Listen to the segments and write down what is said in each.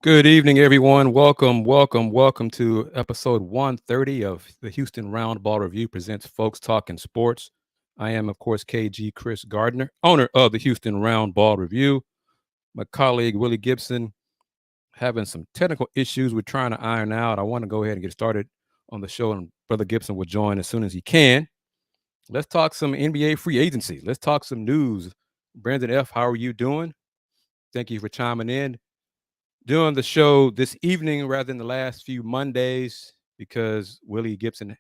Good evening, everyone. Welcome to episode 130 of the Houston Roundball Review presents Folks Talking Sports. I am, of course, KG Kris Gardner, owner of the Houston Roundball Review. My colleague, Willy Gibson, having some technical issues we're trying to iron out. I want to go ahead and get started on the show, and Brother Gibson will join as soon as he can. Let's talk some NBA free agency. Let's talk some news. Brandon F., how are you doing? Thank you for chiming in. Doing the show this evening rather than the last few Mondays because Willy Gibson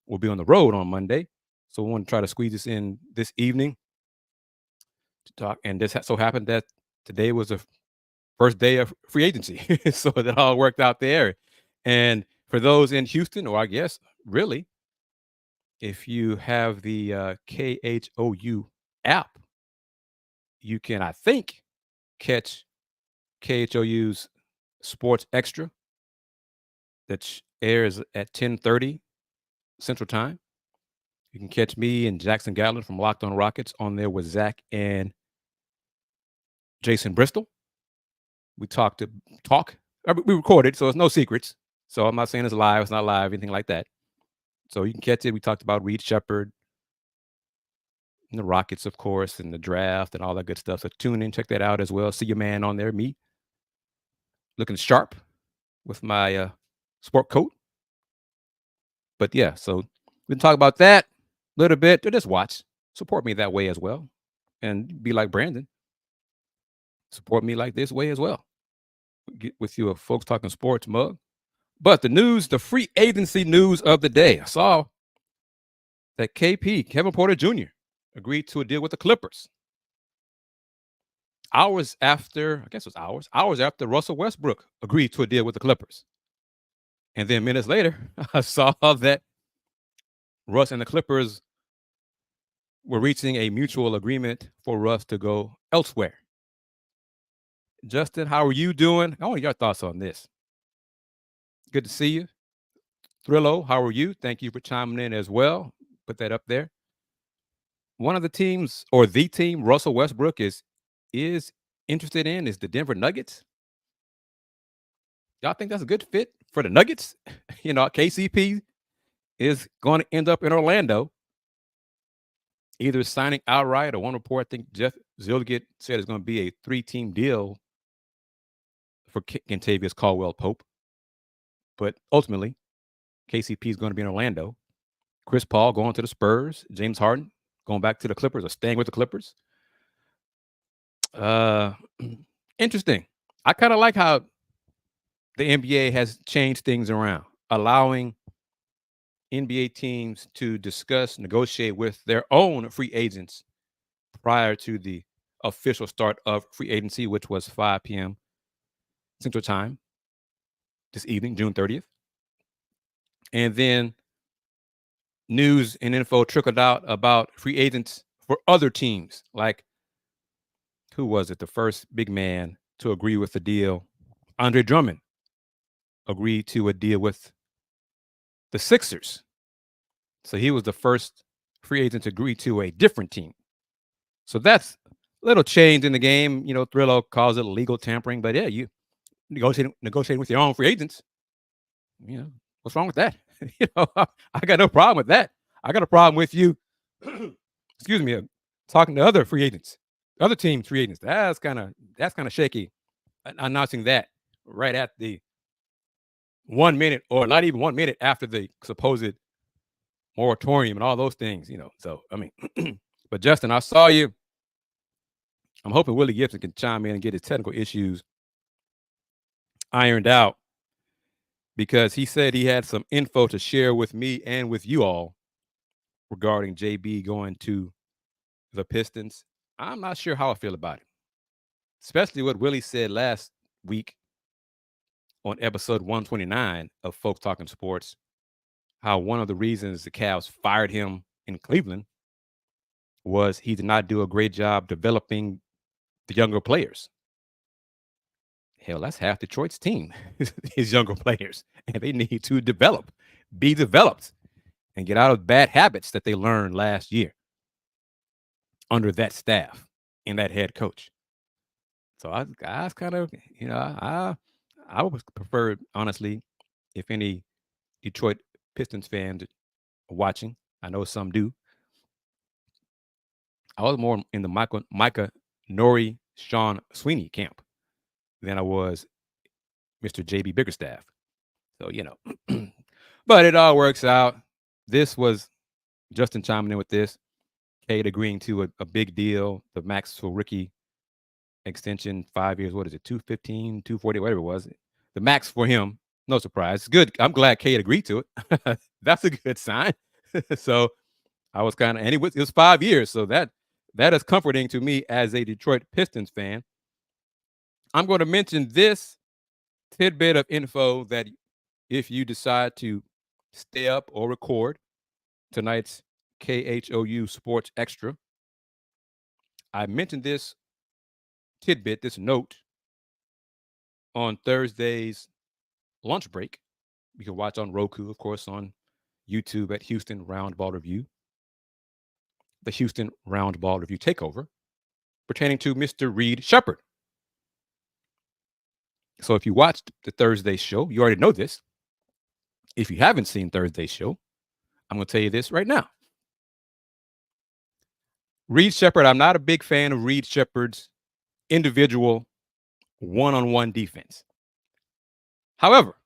will be on the road on Monday. So we want to try to squeeze this in this evening to talk. And this so happened that today was the first day of free agency. So that all worked out there. And for those in Houston, or I guess really, if you have the KHOU app, you can, I think, catch KHOU's Sports Extra that airs at 10:30 Central Time. You can catch me and Jackson Gatlin from Locked on Rockets on there with Zach and Jason Bristol. We we recorded, so it's no secrets. So I'm not saying it's live, it's not live, anything like that. So you can catch it. We talked about Reed Sheppard and the Rockets, of course, and the draft and all that good stuff. So tune in, check that out as well. See your man on there, me, looking sharp with my sport coat. But yeah, so we can talk about that a little bit. Just watch. Support me that way as well. And be like Brandon. Support me like this way as well. Get with you a Folks Talking Sports mug. But the news, the free agency news of the day. I saw that Kevin Porter Jr., agreed to a deal with the Clippers. Hours after Russell Westbrook agreed to a deal with the Clippers. And then minutes later, I saw that Russ and the Clippers were reaching a mutual agreement for Russ to go elsewhere. Justin, how are you doing? I want your thoughts on this. Good to see you. Thrillo, how are you? Thank you for chiming in as well. Put that up there. One of the teams, or the team, Russell Westbrook is interested in is the Denver Nuggets. Y'all think that's a good fit for the Nuggets? KCP is going to end up in Orlando, either signing outright or one report, I think Jeff Zilgit said it's going to be a 3-team deal for Kentavious Caldwell-Pope. But ultimately, KCP is going to be in Orlando. Chris Paul going to the Spurs. James Harden going back to the Clippers or staying with the Clippers. Interesting. I kind of like how the NBA has changed things around, allowing NBA teams to discuss, negotiate with their own free agents prior to the official start of free agency, which was 5 p.m. Central Time this evening, June 30th. And then news and info trickled out about free agents for other teams. Like, who was it? The first big man to agree with the deal, Andre Drummond, agreed to a deal with the Sixers. So he was the first free agent to agree to a different team. So that's a little change in the game. Thrillo calls it legal tampering, but yeah, you negotiating with your own free agents. What's wrong with that? I got no problem with that. I got a problem with you, excuse me, talking to other free agents, other teams' free agents. That's kind of shaky. Announcing that right at the 1 minute, or not even 1 minute after the supposed moratorium and all those things. So I mean, but Justin, I saw you. I'm hoping Willy Gibson can chime in and get his technical issues ironed out, because he said he had some info to share with me and with you all regarding JB going to the Pistons. I'm not sure how I feel about it, especially what Willy said last week on episode 129 of Folks Talking Sports, how one of the reasons the Cavs fired him in Cleveland was he did not do a great job developing the younger players. Hell, that's half Detroit's team, his younger players, and they need to be developed, and get out of bad habits that they learned last year under that staff and that head coach. So I was kind of, I would prefer, honestly, if any Detroit Pistons fans are watching, I know some do. I was more in the Micah Nori Sean Sweeney camp than I was Mr. JB Bickerstaff. So, but it all works out. This was Justin chiming in with this. Cade agreeing to a big deal, the max for rookie extension, 5 years. What is it? 215, 240, whatever it was. The max for him. No surprise. Good. I'm glad Cade agreed to it. That's a good sign. So I was kind of, and it was 5 years. So that is comforting to me as a Detroit Pistons fan. I'm going to mention this tidbit of info that if you decide to stay up or record tonight's KHOU Sports Extra, I mentioned this tidbit, this note, on Thursday's lunch break. You can watch on Roku, of course, on YouTube at Houston Roundball Review, the Houston Roundball Review takeover, pertaining to Mr. Reed Sheppard. So if you watched the Thursday show, you already know this. If you haven't seen Thursday's show, I'm going to tell you this right now. Reed Sheppard, I'm not a big fan of Reed Sheppard's individual one-on-one defense. However,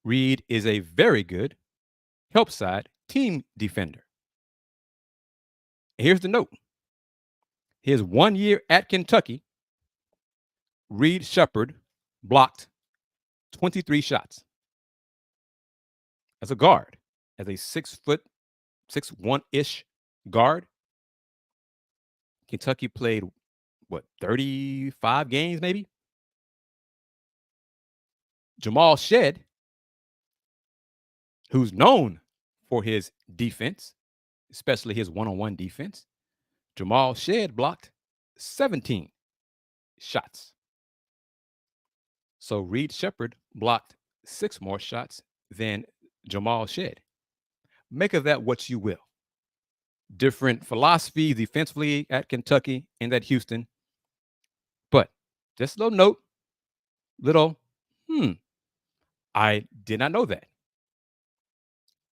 Reed is a very good help side team defender. Here's the note. His 1 year at Kentucky, Reed Sheppard blocked 23 shots. As a guard, as a 6'1" guard. Kentucky played, 35 games maybe? Jamal Shead, who's known for his defense, especially his one-on-one defense, Jamal Shead blocked 17 shots. So Reed Sheppard blocked 6 more shots than Jamal Shead. Make of that what you will. Different philosophy defensively at Kentucky and at Houston. But just a little note, I did not know that.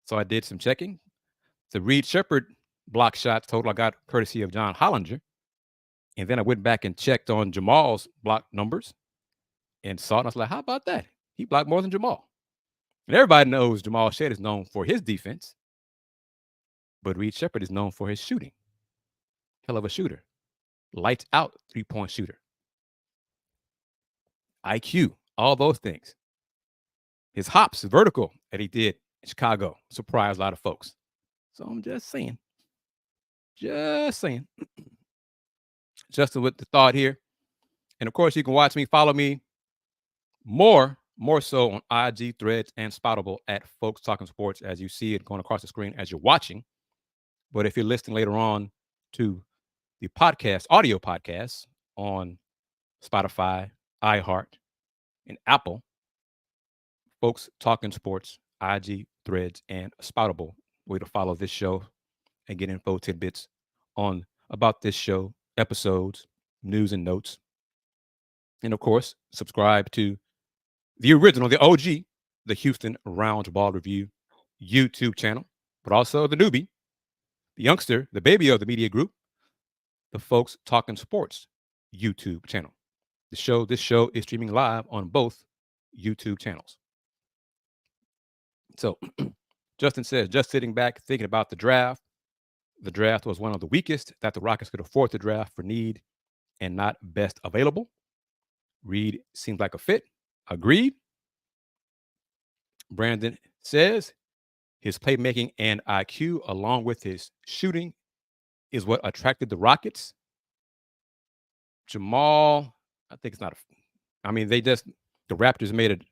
So I did some checking. The Reed Sheppard block shots total I got courtesy of John Hollinger. And then I went back and checked on Jamal's block numbers and saw it. And I was like, how about that? He blocked more than Jamal. And everybody knows Jamal Shead is known for his defense. But Reed Sheppard is known for his shooting. Hell of a shooter. Lights out 3-point shooter. IQ, all those things. His hops, vertical that he did in Chicago, surprised a lot of folks. So I'm just saying. Justin with the thought here. And of course, you can watch me, follow me more so on IG, Threads, and Spoutable at Folks Talking Sports, as you see it going across the screen as you're watching. But if you're listening later on to the podcast, audio podcasts on Spotify, iHeart, and Apple, Folks Talking Sports, IG, Threads, and Spoutable, way to follow this show and get info tidbits on about this show, episodes, news and notes. And of course, subscribe to the original, the OG, the Houston Roundball Review YouTube channel, but also the newbie, the youngster, the baby of the media group, the Folks Talking Sports YouTube channel. This show is streaming live on both YouTube channels. So Justin says, just sitting back thinking about the draft. The draft was one of the weakest that the Rockets could afford to draft for need and not best available. Reed seems like a fit. Agreed. Brandon says his playmaking and IQ, along with his shooting, is what attracted the Rockets. Jamal, I think it's not. The Raptors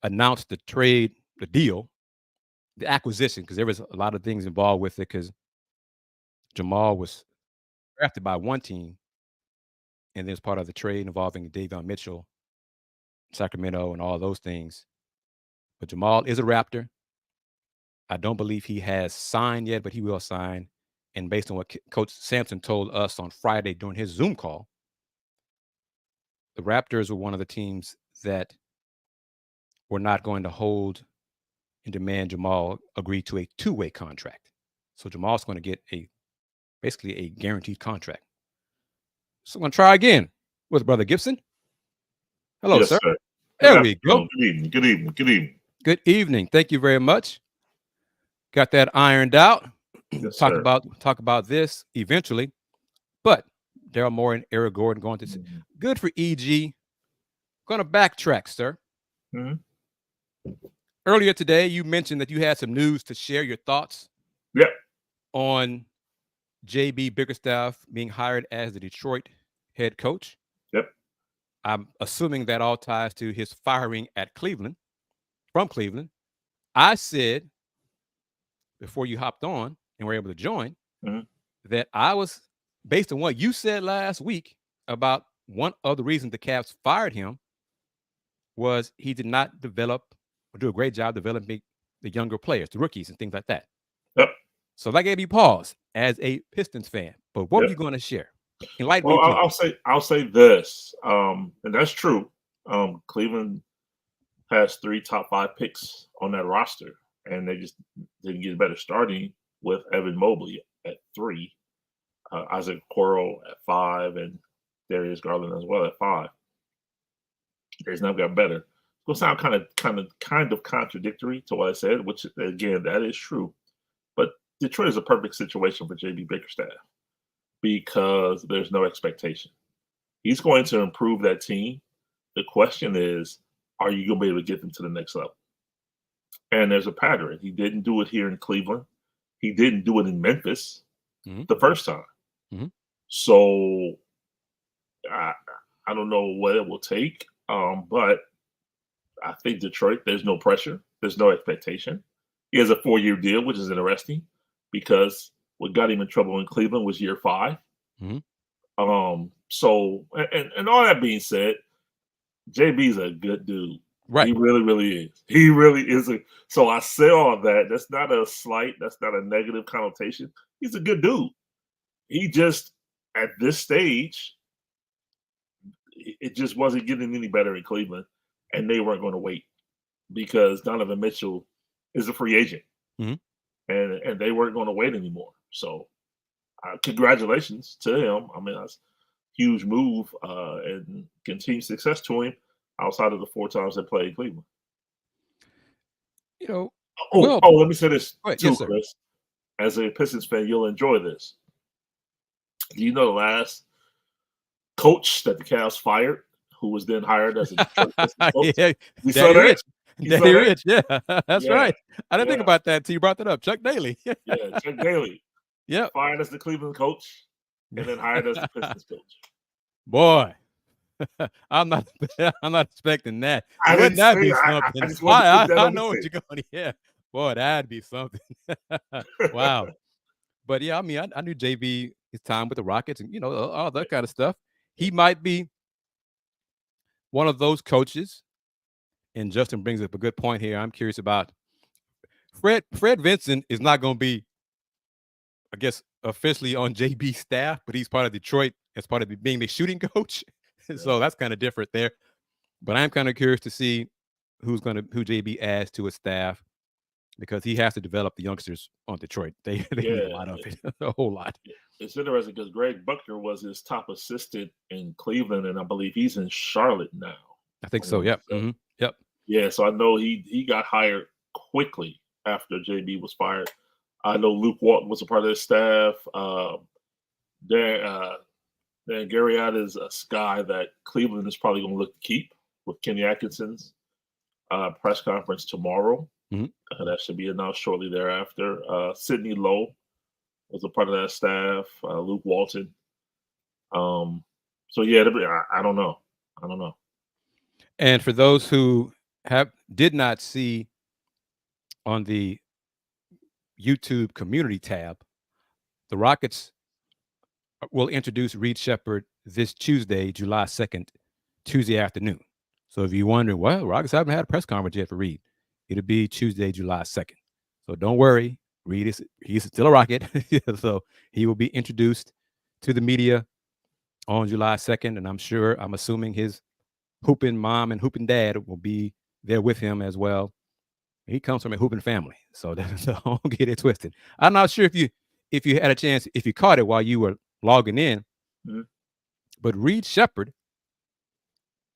announced the trade, the deal, the acquisition, because there was a lot of things involved with it, because Jamal was drafted by one team, and there's part of the trade involving Davion Mitchell, Sacramento, and all those things. But Jamal is a Raptor. I don't believe he has signed yet, but he will sign. And based on what Coach Sampson told us on Friday during his Zoom call, the Raptors were one of the teams that were not going to hold and demand Jamal agree to a two-way contract. So Jamal's going to get basically a guaranteed contract. So I'm going to try again with Brother Gibson. Hello, Yes, sir. sir. There we go. Good evening. Good evening. Good evening. Good evening. Thank you very much. Got that ironed out. Yes, talk sir. about this eventually. But Daryl Moore and Eric Gordon going to good for EG. Going to backtrack, sir. Earlier today, you mentioned that you had some news to share your thoughts. Yep. On JB Bickerstaff being hired as the Detroit head coach. Yep. I'm assuming that all ties to his firing at Cleveland, from Cleveland. I said, before you hopped on and were able to join, that I was, based on what you said last week about one of the reasons the Cavs fired him was he did not develop or do a great job developing the younger players, the rookies and things like that. Yep. So that gave you pause as a Pistons fan. But what were you going to share? Well, I'll say this, and that's true. Cleveland has 3 top 5 picks on that roster, and they just didn't get better starting with Evan Mobley at 3, Isaac Okoro at 5, and Darius Garland as well at 5. There's not got better. It's gonna sound kind of contradictory to what I said, which again that is true. But Detroit is a perfect situation for JB Bickerstaff because there's no expectation. He's going to improve that team. The question is, are you going to be able to get them to the next level? And there's a pattern. He didn't do it here in Cleveland. He didn't do it in Memphis the first time. So I don't know what it will take, but I think Detroit, there's no pressure. There's no expectation. He has a 4-year deal, which is interesting because what got him in trouble in Cleveland was year 5. So, and all that being said, JB's a good dude. Right. He really, really is. He really is. So I say all that. That's not a slight. That's not a negative connotation. He's a good dude. He just, at this stage, it just wasn't getting any better in Cleveland, and they weren't going to wait because Donovan Mitchell is a free agent, and they weren't going to wait anymore. So, congratulations to him. I mean, that's a huge move and continued success to him outside of the 4 times they played Cleveland. You know, let me say this too, yes, Chris. As a Pistons fan, you'll enjoy this. Do you know the last coach that the Cavs fired, who was then hired as a Detroit Pistons coach? Yeah, Daddy Rich. Daddy Rich, yeah, that's right. I didn't think about that until you brought that up. Chuck Daly. Yeah, Chuck Daly. Yeah, fired as the Cleveland coach and then hired as the Pistons coach. Boy, I'm not expecting that. Wouldn't that be something? I know what you're going to. Yeah, boy, that'd be something. Wow. But yeah, I mean, I knew JB his time with the Rockets and all that kind of stuff. He might be one of those coaches. And Justin brings up a good point here. I'm curious about Fred Vinson is not going to be, I guess, officially on JB's staff, but he's part of Detroit as part of being the shooting coach. So that's kind of different there. But I'm kind of curious to see who JB adds to his staff because he has to develop the youngsters on Detroit. They need a lot of it, a whole lot. It's interesting because Greg Buckner was his top assistant in Cleveland, and I believe he's in Charlotte now. I think so. Yep. Yep. Yeah. So I know he got hired quickly after JB was fired. I know Luke Walton was a part of his staff. Dan Garriott is a guy that Cleveland is probably going to look to keep with Kenny Atkinson's press conference tomorrow. That should be announced shortly thereafter. Sidney Lowe was a part of that staff. Luke Walton. So yeah, I don't know. And for those who did not see on the YouTube community tab, the Rockets will introduce Reed Sheppard this Tuesday, July 2nd, Tuesday afternoon. So if you're wondering, well, Rockets haven't had a press conference yet for Reed, it'll be Tuesday, July 2nd. So don't worry, he's still a Rocket. So he will be introduced to the media on July 2nd. And I'm assuming his hooping mom and hooping dad will be there with him as well. He comes from a hooping family, so don't get it twisted. I'm not sure if you had a chance, if you caught it while you were logging in, but Reed Sheppard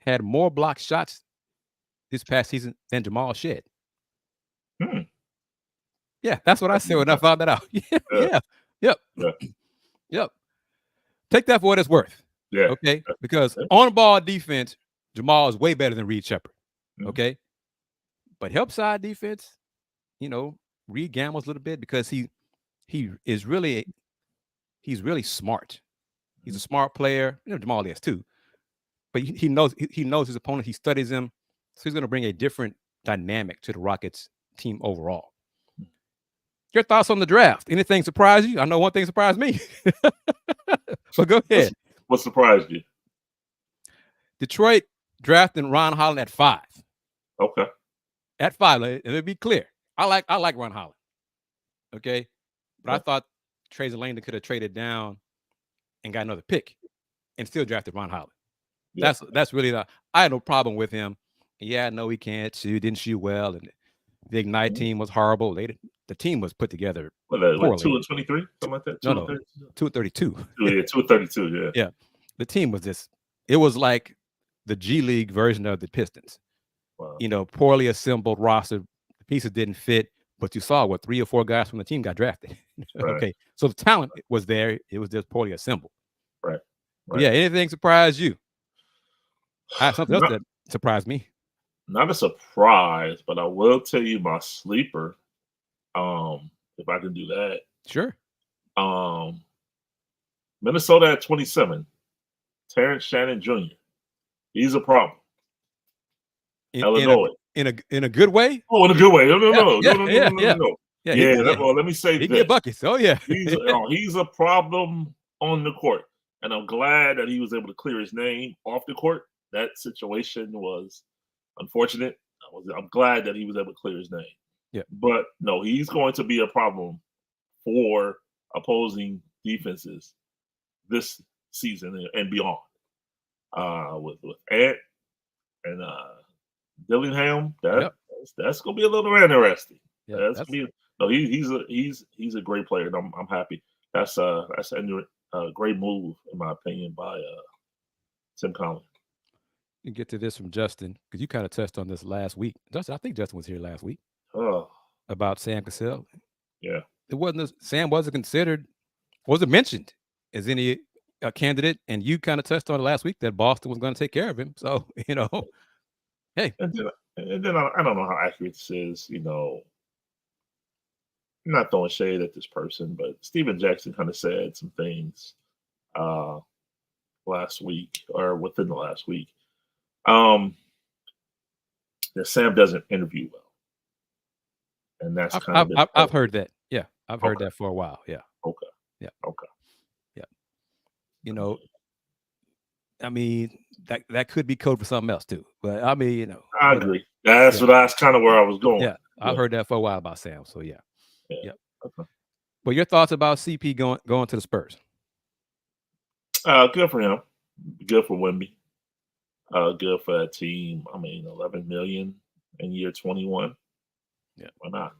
had more block shots this past season than Jamal Shead. Yeah, that's what I said when I found that out. Yep. Take that for what it's worth. Yeah. Okay. Because on ball defense, Jamal is way better than Reed Sheppard. Okay. But help side defense, Reed gambles a little bit because he's really smart. He's a smart player. Jamal is too. But he knows his opponent. He studies him. So he's going to bring a different dynamic to the Rockets team overall. Your thoughts on the draft? Anything surprise you? I know one thing surprised me. So go ahead. What surprised you? Detroit drafting Ron Holland at 5. Okay. At 5, let it be clear. I like Ron Holland. Okay. But I thought Trajan Langdon could have traded down and got another pick and still drafted Ron Holland. Yeah. That's really I had no problem with him. Yeah, no, he can't shoot, didn't shoot well, and the Ignite team was horrible. The team was put together. What, 2 and 23, something like that. 2 and 32. Yeah, 2 and 32. Yeah. Yeah, the team was just. It was like the G League version of the Pistons. Wow. Poorly assembled roster. The pieces didn't fit, but you saw what 3 or 4 guys from the team got drafted. Right. Okay, so the talent was there. It was just poorly assembled. Right. Yeah. Anything surprised you? I have something else that surprised me. Not a surprise, but I will tell you my sleeper. If I can do that. Sure. Minnesota at 27. Terrence Shannon Jr. He's a problem. Illinois. In a good way? Oh, in a good way. No. Well, let me say he get buckets. Oh, yeah. He's a problem on the court. And I'm glad that he was able to clear his name off the court. That situation was unfortunate. I'm glad that he was able to clear his name. Yeah. But no, he's going to be a problem for opposing defenses this season and beyond. With Ant and Dillingham, that's going to be a little interesting. Yeah, he's a great player, and I'm happy. That's a great move in my opinion by Tim Collins. You get to this from Justin because you kind of touched on this last week. Justin, I think Justin was here last week. About Sam Cassell. Yeah, Sam wasn't mentioned as any candidate, and you kind of touched on it last week that Boston was going to take care of him. So hey. And then I don't know how accurate this is. I'm not throwing shade at this person, but Steven Jackson kind of said some things last week or within the last week. That Sam doesn't interview well. And that's I've heard that. Yeah. I've heard that for a while. Yeah. Okay. Yeah. Okay. Yeah. I mean, that could be code for something else too. But I mean, I agree. That's kind of where I was going. Yeah. I've heard that for a while about Sam. So yeah. Okay. Well, your thoughts about CP going to the Spurs? Good for him. Good for Wemby. Good for that team. I mean, $11 million in year 21. Yeah, why not?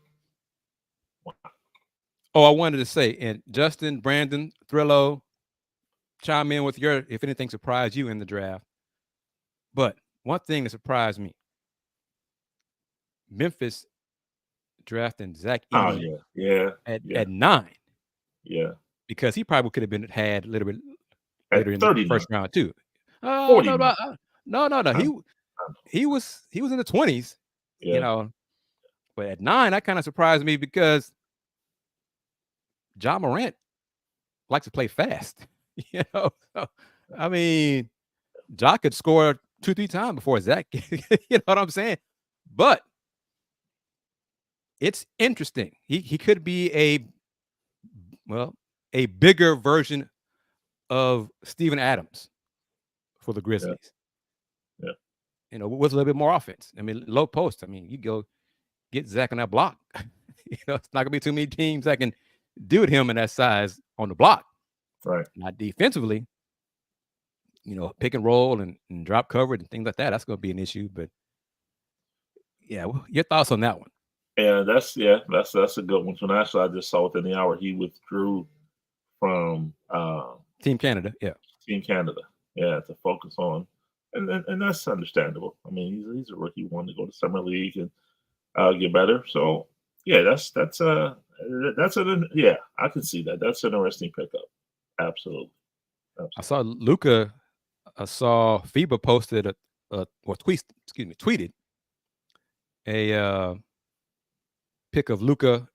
Oh, I wanted to say, and Justin, Brandon, Thrillo, chime in with if anything surprised you in the draft. But one thing that surprised me, Memphis drafting Zach Edey at 9. Yeah. Because he probably could have had a little bit later in the first round too. 40. No. He was in the 20s, But at 9, that kind of surprised me because Ja Morant likes to play fast. So, I mean, Ja could score 2-3 times before Zach. You know what I'm saying? But it's interesting. He could be a bigger version of Steven Adams for the Grizzlies. Yeah. With a little bit more offense. I mean, low post. I mean, you go get Zach on that block. It's not gonna be too many teams that can do him in that size on the block. Right. Not defensively. Pick and roll and drop coverage and things like that. That's gonna be an issue. But Yeah, well, your thoughts on that one? And that's a good one. So actually, I just saw within the hour he withdrew from Team Canada. Yeah, Team Canada. Yeah, to focus on, and that's understandable. I mean, he's a rookie, wanting to go to summer league and get better. So yeah, yeah, I can see that. That's an interesting pickup. Absolutely. I saw Luka. I saw FIBA posted tweeted a pic of Luka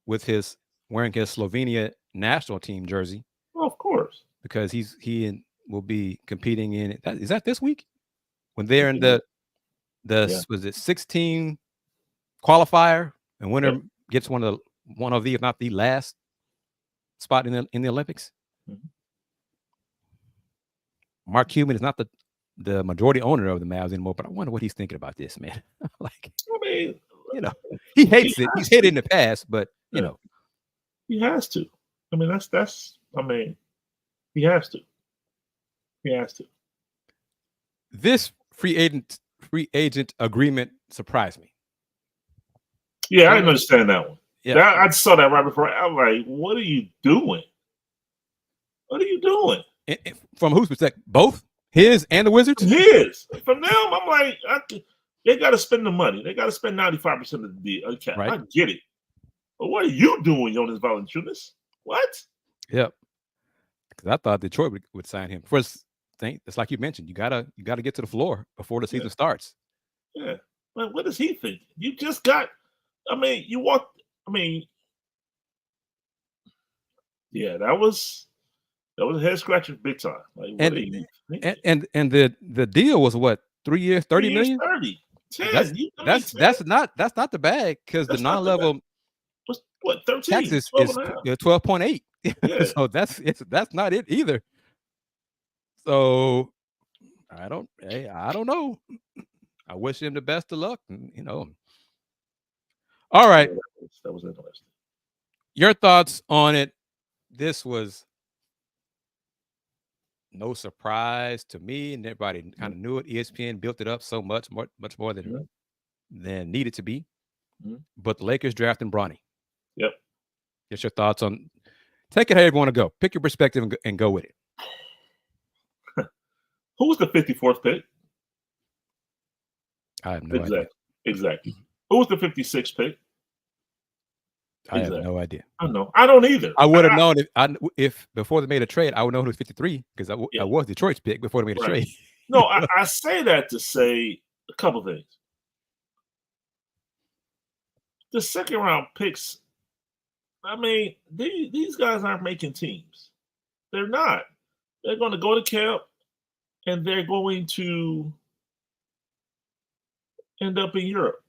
with his wearing his Slovenia National Team jersey. Well, of course, because he will be competing in it. Is that this week when they're in the was it 16 qualifier and winner gets one of the if not the last spot in the Olympics. Mm-hmm. Mark Cuban is not the majority owner of the Mavs anymore, but I wonder what he's thinking about this, man. Like, I mean, he hates it. He's hated it in the past, but he has to. I mean, that's. I mean, he has to. He has to. This free agent agreement surprised me. Yeah, I didn't understand that one. Yeah, I saw that right before. I'm like, what are you doing? What are you doing? From whose perspective? Both his and the Wizards? His. From them, I'm like, they got to spend the money. They got to spend 95% of the deal. Okay, right. I get it. But what are you doing, Jonas Valanciunas? What? Yep. Because I thought Detroit would sign him. First thing, it's like you mentioned, you gotta get to the floor before the season starts. Yeah. But what does he think? You just got. I mean, you walked. I mean, yeah, that was a head scratcher big time. Like, what and the deal was what, 3 years, 30 million? 30. 10. That's not the bag because the non-level what 13 taxes is 12.8. Yeah. So that's not it either. So I don't know. I wish him the best of luck. All right. That was interesting. Your thoughts on it? This was no surprise to me, and everybody kind of knew it. ESPN built it up so much more than needed to be. But the Lakers drafting Bronny. Yep. Get your thoughts on. Take it however you want to go. Pick your perspective and go with it. Who was the 54th pick? I have no idea. Exactly. Who was the 56th pick? I have no idea. I know. I don't either. I would have known if before they made a trade, I would know who was 53 because I was Detroit's pick before they made a trade. No, I say that to say a couple things. The second round picks, I mean, these guys aren't making teams. They're not. They're going to go to camp and they're going to end up in Europe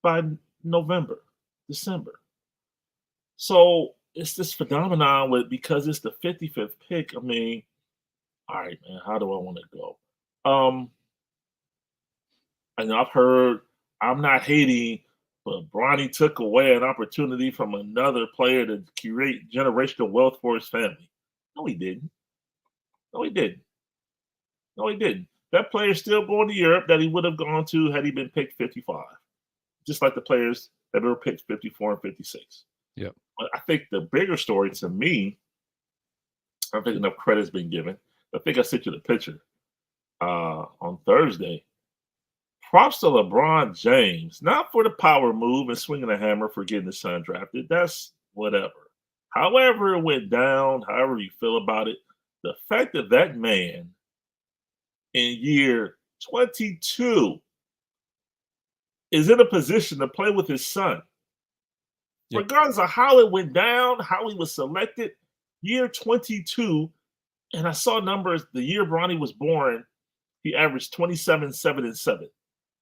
by November, December. So it's this phenomenon because it's the 55th pick. I mean, all right, man, how do I want to go? And I've heard, I'm not hating, but Bronny took away an opportunity from another player to create generational wealth for his family. No, he didn't. No, he didn't. No, he didn't. That player's still going to Europe that he would have gone to had he been picked 55. Just like the players that were picked 54 and 56. Yeah. But I think the bigger story to me, I don't think enough credit's been given. I think I sent you the picture on Thursday. Props to LeBron James, not for the power move and swinging a hammer for getting his son drafted. That's whatever. However it went down, however you feel about it, the fact that that man in year 22 is in a position to play with his son. Yep. Regardless of how it went down, how he was selected, year 22, and I saw numbers, the year Bronny was born, he averaged 27, 7, and 7.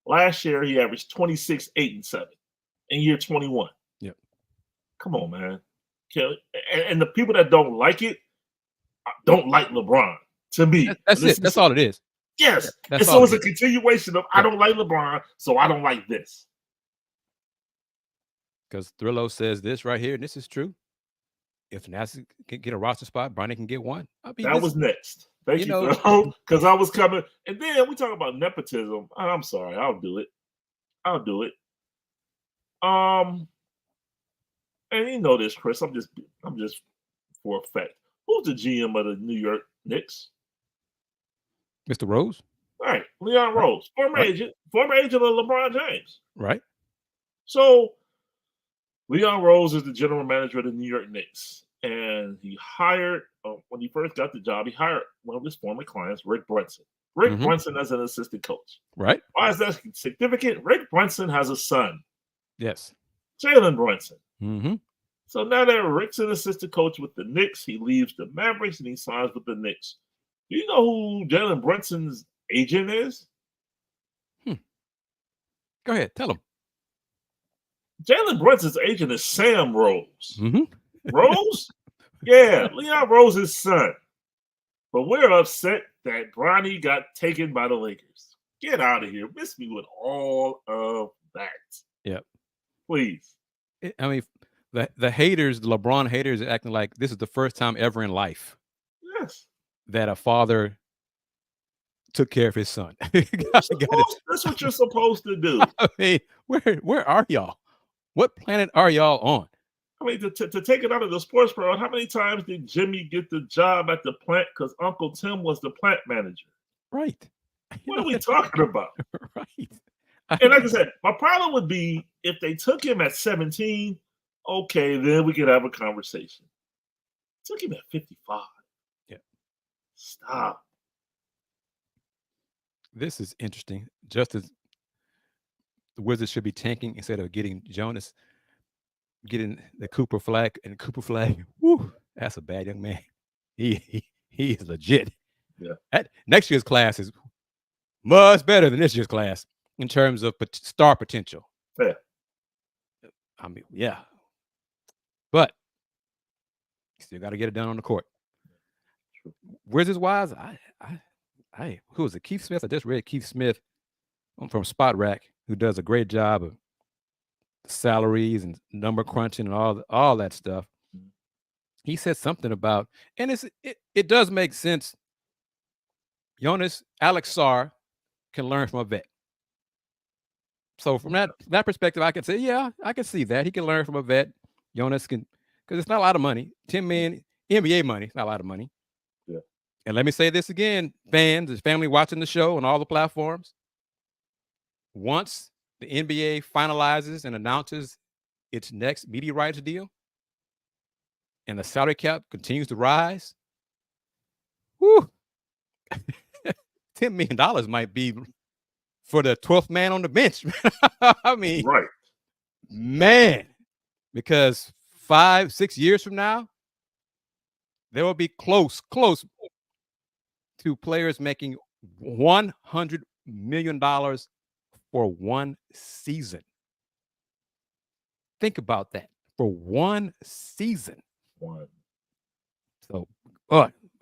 Last year, he averaged 26, 8, and 7 in year 21. Yep. Come on, man. And the people that don't like it don't like LeBron, to me. That's it. That's all it is. Yes. And so it's a continuation of I don't like LeBron, so I don't like this. Because Thrillo says this right here, and this is true. If Nassif can get a roster spot, Bronny can get one. I mean, that was next. Thank you, because I was coming. And then we talk about nepotism. I'm sorry, I'll do it. I'll do it. And you know this, Chris. I'm just for a fact. Who's the GM of the New York Knicks? Mr. Rose? All right, Leon Right. Rose, former Right. agent of LeBron James. Right. So Leon Rose is the general manager of the New York Knicks, and he hired when he first got the job, he hired one of his former clients, Rick Brunson. Rick Mhm. Brunson as an assistant coach. Right. Why is that significant? Rick Brunson has a son, Yes. Jalen Brunson. Mhm. So now that Rick's an assistant coach with the Knicks, he leaves the Mavericks and he signs with the Knicks. Do you know who Jalen Brunson's agent is? Go ahead. Tell him. Jalen Brunson's agent is Sam Rose. Mhm. Rose? Yeah, Leon Rose's son. But we're upset that Bronny got taken by the Lakers. Get out of here. Miss me with all of that. Yep. Please. I mean, the haters, the LeBron haters, are acting like this is the first time ever in life Yes. that a father took care of his son. That's what you're supposed to do. I mean, where are y'all? What planet are y'all on? I mean, to take it out of the sports world, how many times did Jimmy get the job at the plant because Uncle Tim was the plant manager? Right. What are we talking about? Right. And like I said, my problem would be if they took him at 17, okay, then we could have a conversation. Took him at 55. Yeah. Stop. This is interesting. Just as the Wizards should be tanking instead of getting Jonas, getting the Cooper flag, and Cooper flag, whoo, that's a bad young man. He is legit. Yeah. Next year's class is much better than this year's class in terms of star potential. Yeah. I mean, yeah. But still got to get it done on the court. Wizards wise, I who was it? Keith Smith. I just read Keith Smith from Spot Rack, who does a great job of salaries and number crunching and all that stuff. He said something about, and it does make sense. Alex Sarr can learn from a vet. So from that perspective, I can say, yeah, I can see that he can learn from a vet. Jonas can, because it's not a lot of money. $10 million NBA money, it's not a lot of money. Yeah. And let me say this again, fans, the family watching the show on all the platforms. Once the NBA finalizes and announces its next media rights deal, and the salary cap continues to rise, whoo, $10 million might be for the 12th man on the bench. I mean, right, man, because 5-6 years from now, there will be close to players making $100 million for one season. Think about that, for one season. One. So,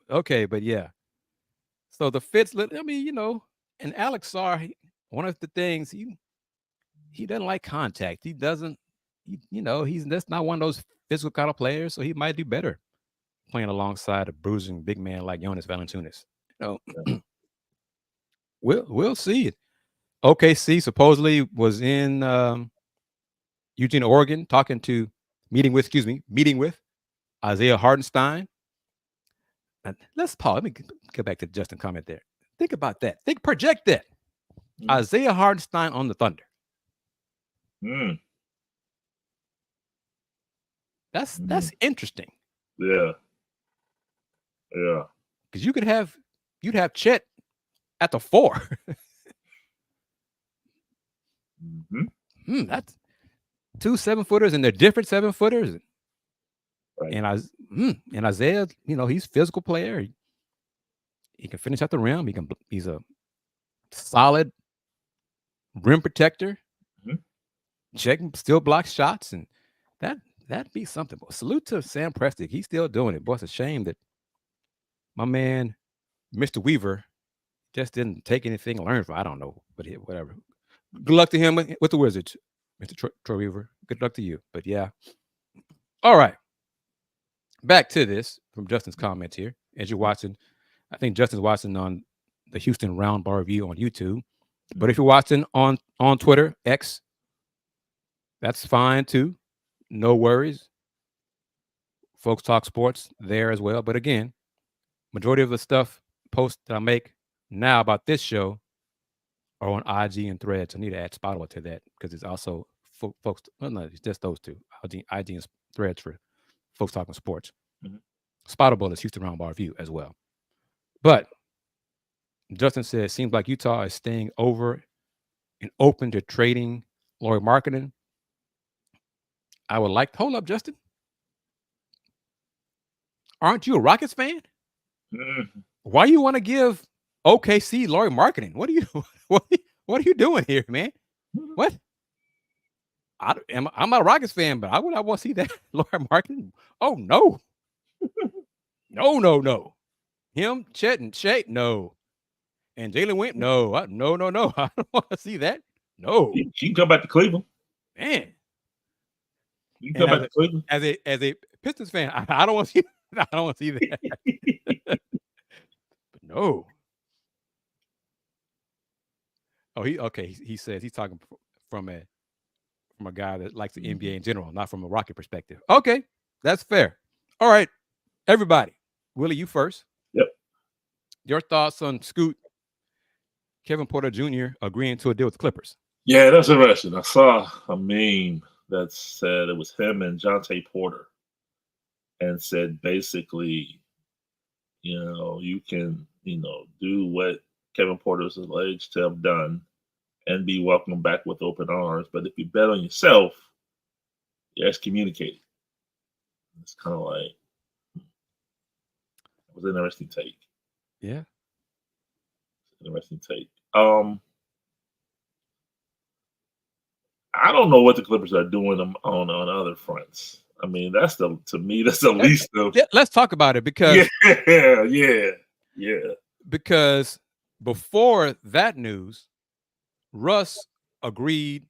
okay, but yeah. So the Fitz, I mean, and Alex Sarr, one of the things he doesn't like contact. He doesn't, that's not one of those physical kind of players. So he might do better playing alongside a bruising big man like Jonas Valanciunas. We'll see. OKC supposedly was in Eugene, Oregon, meeting with Isaiah Hartenstein. And let's pause. Let me get back to Justin's comment there. Think about that. Project that. Isaiah Hartenstein on the Thunder. That's interesting. Yeah. Yeah. Because you'd have Chet at the 4. That's 2 7-footers, and they're different 7-footers. Right. And Isaiah, he's a physical player. He can finish at the rim. He's a solid rim protector. Check, still blocks shots, and that'd be something. But salute to Sam Presti. He's still doing it. Boy, it's a shame that my man, Mr. Weaver, just didn't take anything to learn from. I don't know, but whatever. Good luck to him with the Wizards, Mr. Troy Weaver. Good luck to you. But yeah. All right. Back to this from Justin's comments here. As you're watching, I think Justin's watching on the Houston Roundball review on YouTube. But if you're watching on Twitter, X, that's fine too. No worries. Folks Talk Sports there as well. But again, majority of the stuff posts that I make now about this show are on IG and Threads. I need to add Spotify to that because it's also folks. Well, no, it's just those two. IG and Threads for Folks Talking Sports. Mm-hmm. Spotify is Houston Roundball Review as well. But Justin said, it seems like Utah is staying over and open to trading Lauri Markkanen. I would like to hold up, Justin. Aren't you a Rockets fan? Mm-hmm. Why you want to give OKC Lauri Markkanen? What are you doing here, man? What? I'm not a Rockets fan, but I want to see that Lauri Markkanen. Oh no, no. Him, Chet, and Shead, no. And Jalen Wimp, no. No. I don't want to see that. No. He can come back to Cleveland. Man. You can come back to Cleveland. As a Pistons fan, I don't want to see. I don't want to see that. But no. Oh, he says he's talking from a guy that likes the NBA in general, not from a Rocket perspective. Okay, that's fair. All right, everybody. Willie, you first. Yep. Your thoughts on Scoot, Kevin Porter Jr. agreeing to a deal with the Clippers? Yeah, that's interesting. I saw a meme that said it was him and Jonte Porter, and said basically, you can, do what Kevin Porter is alleged to have done and be welcomed back with open arms. But if you bet on yourself, you're excommunicated. It's kind of like, it was an interesting take. Yeah. Interesting take. I don't know what the Clippers are doing on other fronts. I mean, to me, that's the least of. Let's talk about it because yeah. Because before that news, Russ agreed.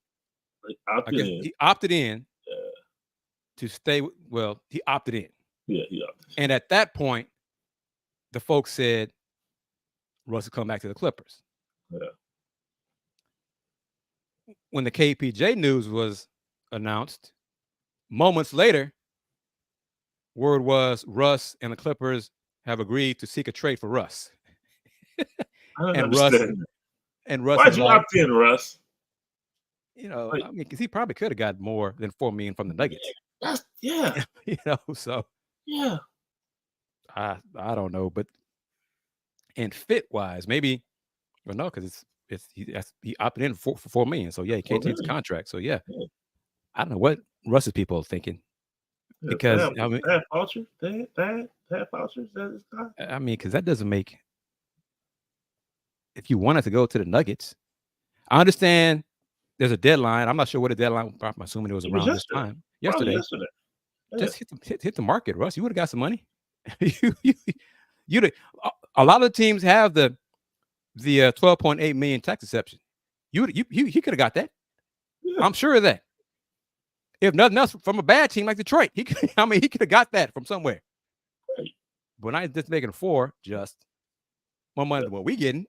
He opted in to stay. Well, he opted in. Yeah, he opted in. And at that point, the folks said Russ would come back to the Clippers. Yeah. When the KPJ news was announced, moments later, word was Russ and the Clippers have agreed to seek a trade for Russ. I don't understand. Russ Why'd you opt in, Russ? Because he probably could have got more than $4 million from the Nuggets. Yeah. So yeah. I don't know, but and fit wise, maybe. Well, no, because he opted in for $4 million. So yeah, he can't change the contract. So yeah, I don't know what Russ's people are thinking. Because that voucher, that voucher, I mean, because that doesn't make. If you wanted to go to the Nuggets, I understand there's a deadline. I'm not sure what the deadline. I'm assuming it was around this time yesterday. Yeah. Just hit the market, Russ. You would have got some money. A lot of the teams have the $12.8 million tax exception. He could have got that. Yeah. I'm sure of that. If nothing else, from a bad team like Detroit, he could have got that from somewhere. Right. But not just making $4, just more money than what we getting.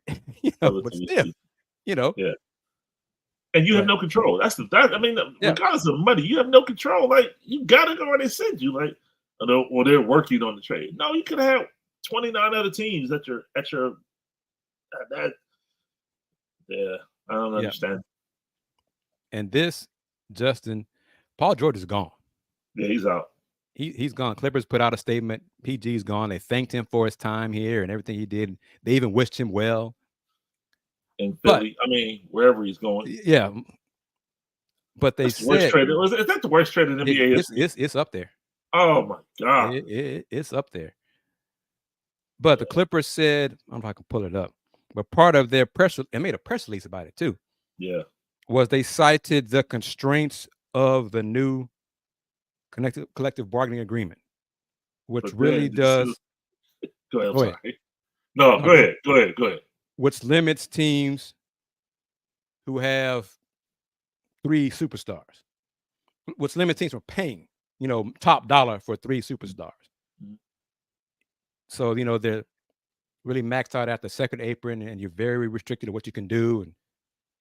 But still, Yeah. And you have no control. Regardless of money, you have no control. Like, you gotta go where they send you. Like, or they're working on the trade. No, you could have 29 other teams at your that. Yeah, I don't understand. And this, Justin, Paul George is gone. Yeah, he's out. He's gone. Clippers put out a statement. PG's gone. They thanked him for his time here and everything he did. They even wished him well. In Philly, wherever he's going. Yeah. But they said, is that the worst trade in NBA history? It's up there. Oh my God. It's up there. But the Clippers said, I don't know if I can pull it up, but part of their made a press release about it too. Yeah. Was they cited the constraints of the new collective bargaining agreement, which really does. Go ahead. Sorry. No, go ahead. Which limits teams who have 3 superstars. Which limits teams from paying, top dollar for 3 superstars. Mm-hmm. So, they're really maxed out at the second apron, and you're very restricted to what you can do. And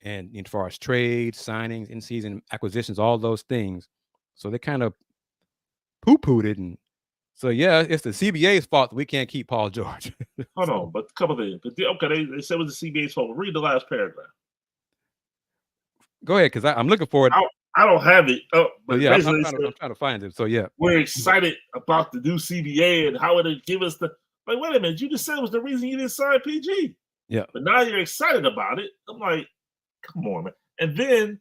and as far as trades, signings, in-season acquisitions, all those things. So they kind of poo-pooed it. And so, yeah, it's the CBA's fault that we can't keep Paul George. Hold on, but a couple things. But okay, they said it was the CBA's fault. Read the last paragraph. Go ahead, because I'm looking for it. I don't have it. Oh, but yeah, I'm trying to find it. So, yeah. We're excited about the new CBA and how it'll give us the. Like, wait a minute, you just said it was the reason you didn't sign PG. Yeah. But now you're excited about it. I'm like, come on, man. And then,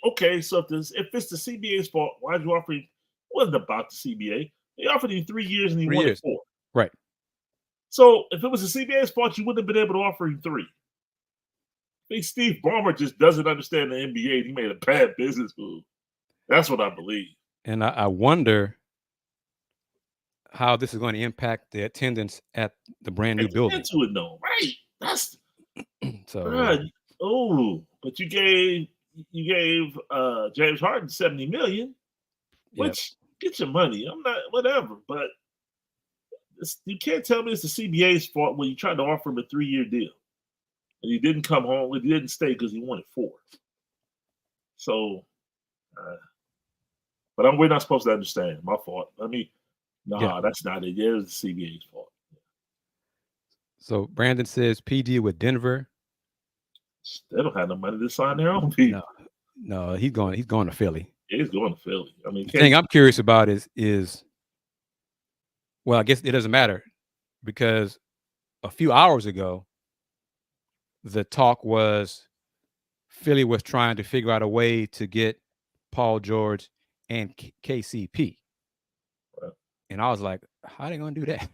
okay, so if it's the CBA's fault, why'd you offer him? It wasn't about the CBA. They offered him 3 years and he wanted 4. Right. So if it was the CBA's fault, you wouldn't have been able to offer him 3. I think Steve Ballmer just doesn't understand the NBA. He made a bad business move. That's what I believe. And I wonder how this is going to impact the attendance at the brand new building. Into it, though, right? That's so. But you gave James Harden $70 million, which get your money. I'm not whatever, but you can't tell me it's the CBA's fault when you tried to offer him a 3-year deal. And he didn't come home. He didn't stay because he wanted 4. So, but we're not supposed to understand. My fault. I mean, that's not it. Yeah, it was the CBA's fault. So Brandon says PG with Denver. They don't have no money to sign their own people. No, he's going to Philly. Yeah, he's going to Philly. I mean, the thing I'm curious about is, well, I guess it doesn't matter because a few hours ago, the talk was Philly was trying to figure out a way to get Paul George and KCP. Right. And I was like, how are they going to do that?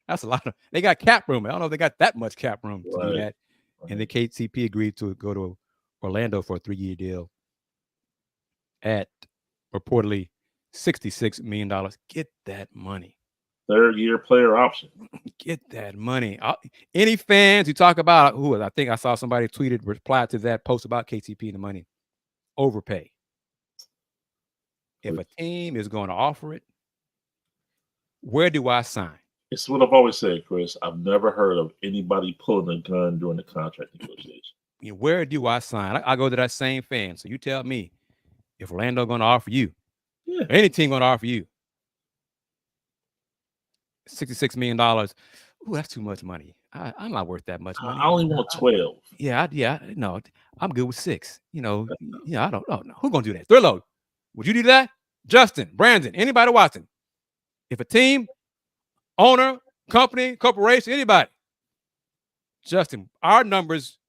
That's a lot of, they got cap room. I don't know if they got that much cap room to do that. Right. And the KCP agreed to go to Orlando for a 3-year deal at reportedly $66 million. Get that money. 3rd-year player option. Get that money. Any fans who talk about I think I saw somebody tweeted, replied to that post about KCP and the money, overpay. If a team is going to offer it, where do I sign? It's what I've always said, Chris. I've never heard of anybody pulling a gun during the contract negotiation. Where do I sign? I go to that same fan. So you tell me if Orlando going to offer you, any team going to offer you $66 million. Ooh, that's too much money. I'm not worth that much money. I only want 12. No, I'm good with 6. I don't know. Who's going to do that? Thrillo, would you do that? Justin, Brandon, anybody watching? If a team, owner, company, corporation, anybody, Justin, our numbers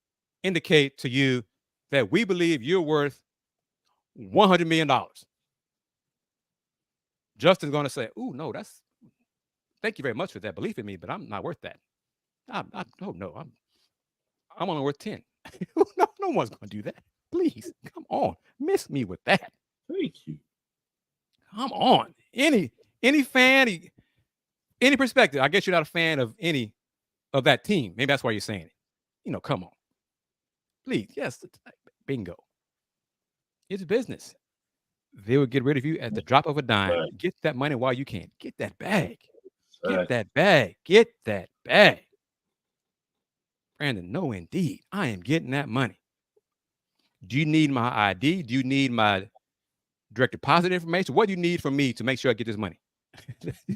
indicate to you that we believe you're worth $100 million. Justin's going to say, ooh, no, thank you very much for that belief in me, but I'm not worth that. I'm only worth 10. No one's going to do that. Please, come on. Miss me with that. Thank you. Come on. Any fan, any perspective. I guess you're not a fan of any of that team. Maybe that's why you're saying it. Come on. Please, yes, bingo. It's business. They will get rid of you at the drop of a dime. Right. Get that money while you can. Get that bag. Get that bag. Get that bag. Brandon, no, indeed. I am getting that money. Do you need my ID? Do you need my direct deposit information? What do you need from me to make sure I get this money?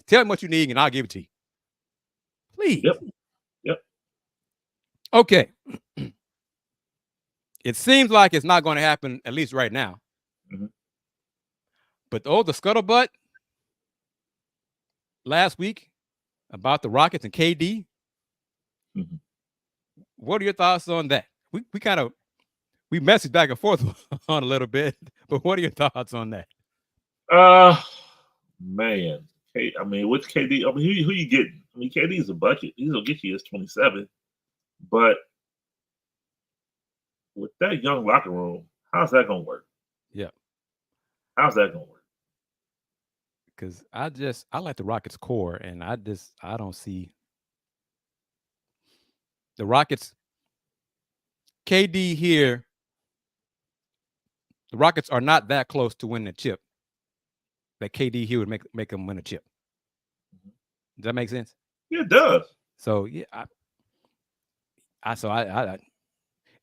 Tell me what you need and I'll give it to you. Please. Yep. Okay. It seems like it's not going to happen, at least right now. Mm-hmm. But the scuttlebutt last week about the Rockets and KD. Mm-hmm. What are your thoughts on that? We messaged back and forth on a little bit, but what are your thoughts on that? Man, what's KD? Who you getting? KD is a bucket. He's gonna get you his 27, but with that young locker room, how's that gonna work? Yeah, how's that gonna work? Because I like the Rockets core, and I don't see the Rockets. KD here. The Rockets are not that close to winning a chip. That KD here would make them win a chip. Does that make sense? Yeah, it does. So yeah, I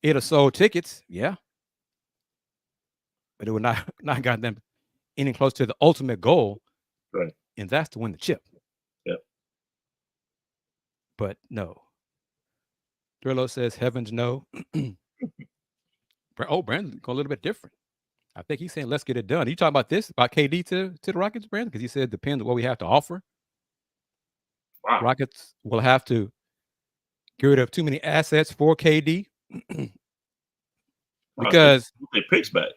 It'd have sold tickets, yeah, but it would not not gotten them any close to the ultimate goal, Right. and that's to win the chip. Yep. But no. Thrillo says heavens no. Brandon's going a little bit different. I think he's saying let's get it done. Are you talking about this about KD to the Rockets, Brandon? Because he said it depends on what we have to offer. Wow. Rockets will have to get rid of too many assets for KD because they picks back.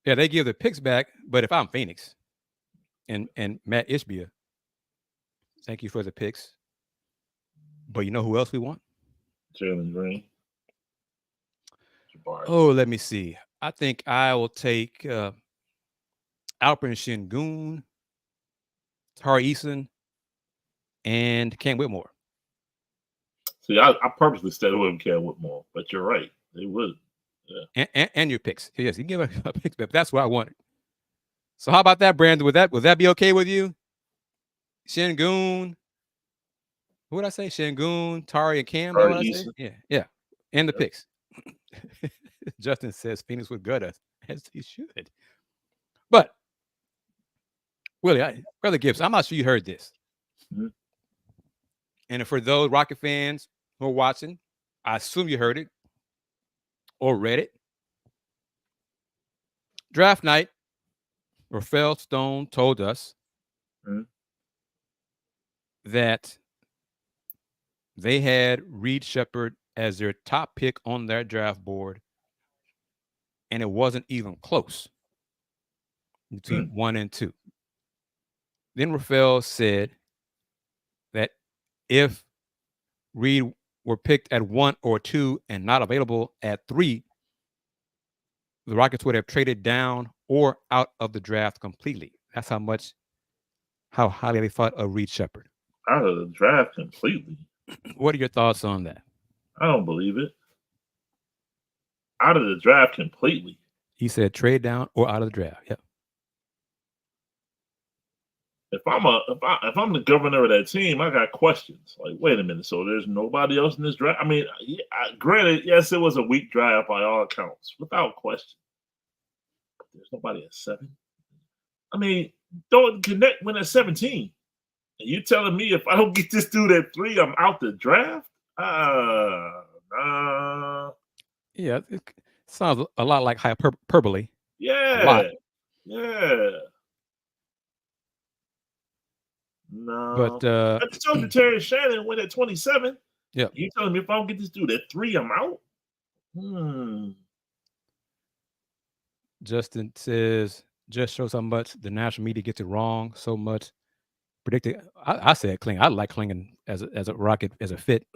Yeah, they give the picks back. But if I'm Phoenix and Matt Ishbia, thank you for the picks. But you know who else we want? Jalen Green. Oh, let me see. I think I will take Alperen Şengün, Tari Eason, and Cam Whitmore. See, I purposely stayed away from Cam Whitmore, but you're right. They would. Yeah. And your picks. Yes, you give a picks back. That's what I wanted. So how about that, Brandon? Would that be okay with you? Şengün. What would I say? Şengün, Tari, and Cam. What I say? Yeah. And the picks. Justin says Phoenix would gut us, as he should. But Willie, Brother Gibson, I'm not sure you heard this. Mm-hmm. And for those Rocket fans who are watching, I assume you heard it or read it. Draft night, Rafael Stone told us that they had Reed Sheppard as their top pick on their draft board, and it wasn't even close between 1 and 2. Then Rafael said that if Reed were picked at 1 or 2 and not available at 3, the Rockets would have traded down or out of the draft completely. That's how highly they thought of Reed Sheppard. Out of the draft completely. What are your thoughts on that? I don't believe it. Out of the draft completely. He said trade down or out of the draft. Yep. If I'm the governor of that team, I got questions. Like, wait a minute. So there's nobody else in this draft? I mean, granted, yes, it was a weak draft by all accounts, without question. But there's nobody at 7. I mean, Dalton Knecht went at 17. And you telling me if I don't get this dude at 3, I'm out the draft? Yeah, it sounds a lot like hyperbole. Yeah. Yeah. No. But I told you Terry Shannon went at 27. Yeah. You telling me if I don't get this dude at 3, I'm out? Justin says, just shows how much the national media gets it wrong so much. Predicted. I said Kling. I like Klingen as a Rocket as a fit,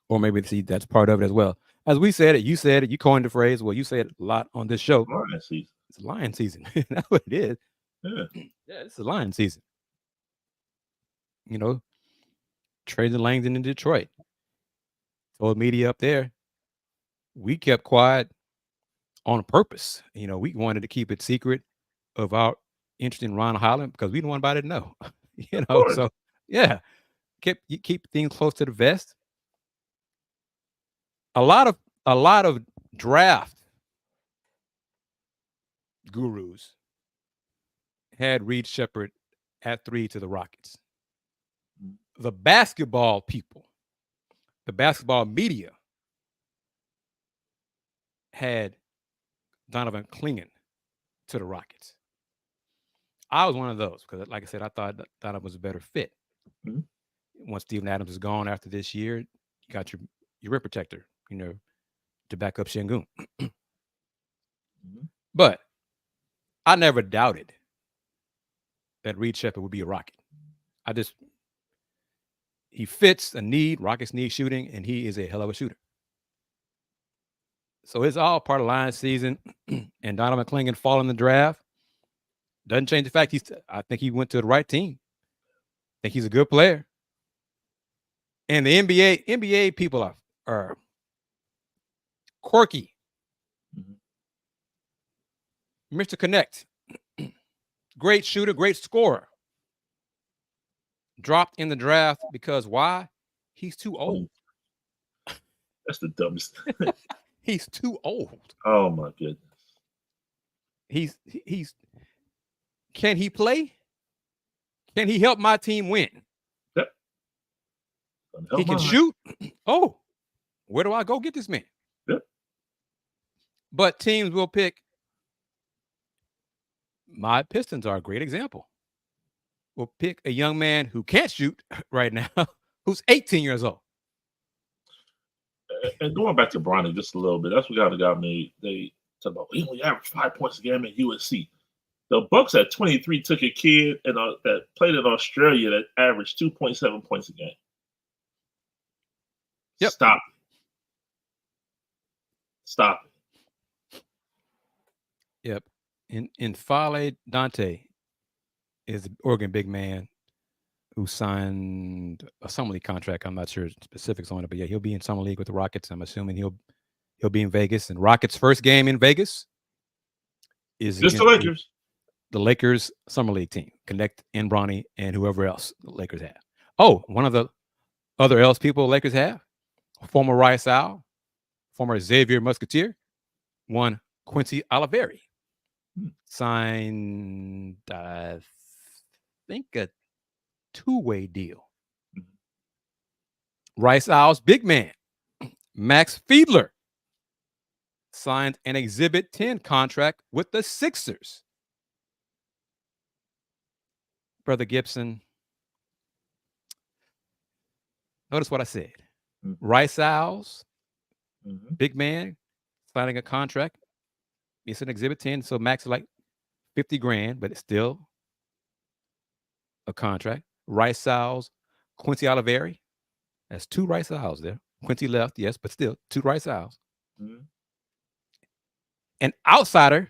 or maybe that's part of it as well. As we said it, you said it. You coined the phrase. Well, you say it a lot on this show. Lion season. It's lion season. That's what it is. Yeah, it's a lion season. You know, trading Langdon in Detroit. Told media up there, we kept quiet on purpose. You know, we wanted to keep it secret of our interest in Ron Holland because we didn't want anybody to know. You know, so yeah, keep things close to the vest. A lot of draft gurus had Reed Sheppard at 3 to the Rockets. The basketball people, the basketball media had Donovan Klingen to the Rockets. I was one of those because, like I said, I thought Donovan was a better fit. Once Steven Adams is gone after this year, you got your rim protector, you know, to back up Şengün. But I never doubted that Reed Sheppard would be a Rocket. He fits a need. Rockets need shooting, and he is a hell of a shooter. So it's all part of lion season, and Donovan Klingen falling in the draft doesn't change the fact I think he went to the right team. I think he's a good player. And the NBA people are quirky. Mr. Knecht, great shooter, great scorer. Dropped in the draft because why? He's too old. That's the dumbest. He's too old. Oh my goodness. He's can he play? Can he help my team win? Yep. He can shoot. Oh, where do I go get this man? Yep. But teams will pick. My Pistons are a great example. We'll pick a young man who can't shoot right now, who's 18 years old. And going back to Bronny just a little bit, that's what got me. They talk about he only averaged 5 points a game at USC. The Bucks at 23 took a kid that played in Australia that averaged 2.7 points a game. Yep. Stop it. Yep. In Fale Dante is the Oregon big man who signed a summer league contract. I'm not sure specifics on it, but yeah, he'll be in summer league with the Rockets. I'm assuming he'll be in Vegas. And Rockets' first game in Vegas is just the Lakers. The Lakers summer league team, Knecht and Bronny and whoever else the Lakers have. Oh, one of the other else people the Lakers have, former Rice Owl, former Xavier Musketeer, one Quincy Olivari, signed, I think, a two-way deal. Rice Owl's big man, Max Fiedler, signed an Exhibit 10 contract with the Sixers. Brother Gibson, notice what I said. Rice Owls, big man, signing a contract. It's an Exhibit 10, so max is like 50 grand, but it's still a contract. Rice Owls, Quincy Olivari. That's two Rice Owls there. Quincy left, yes, but still two Rice Owls. An outsider,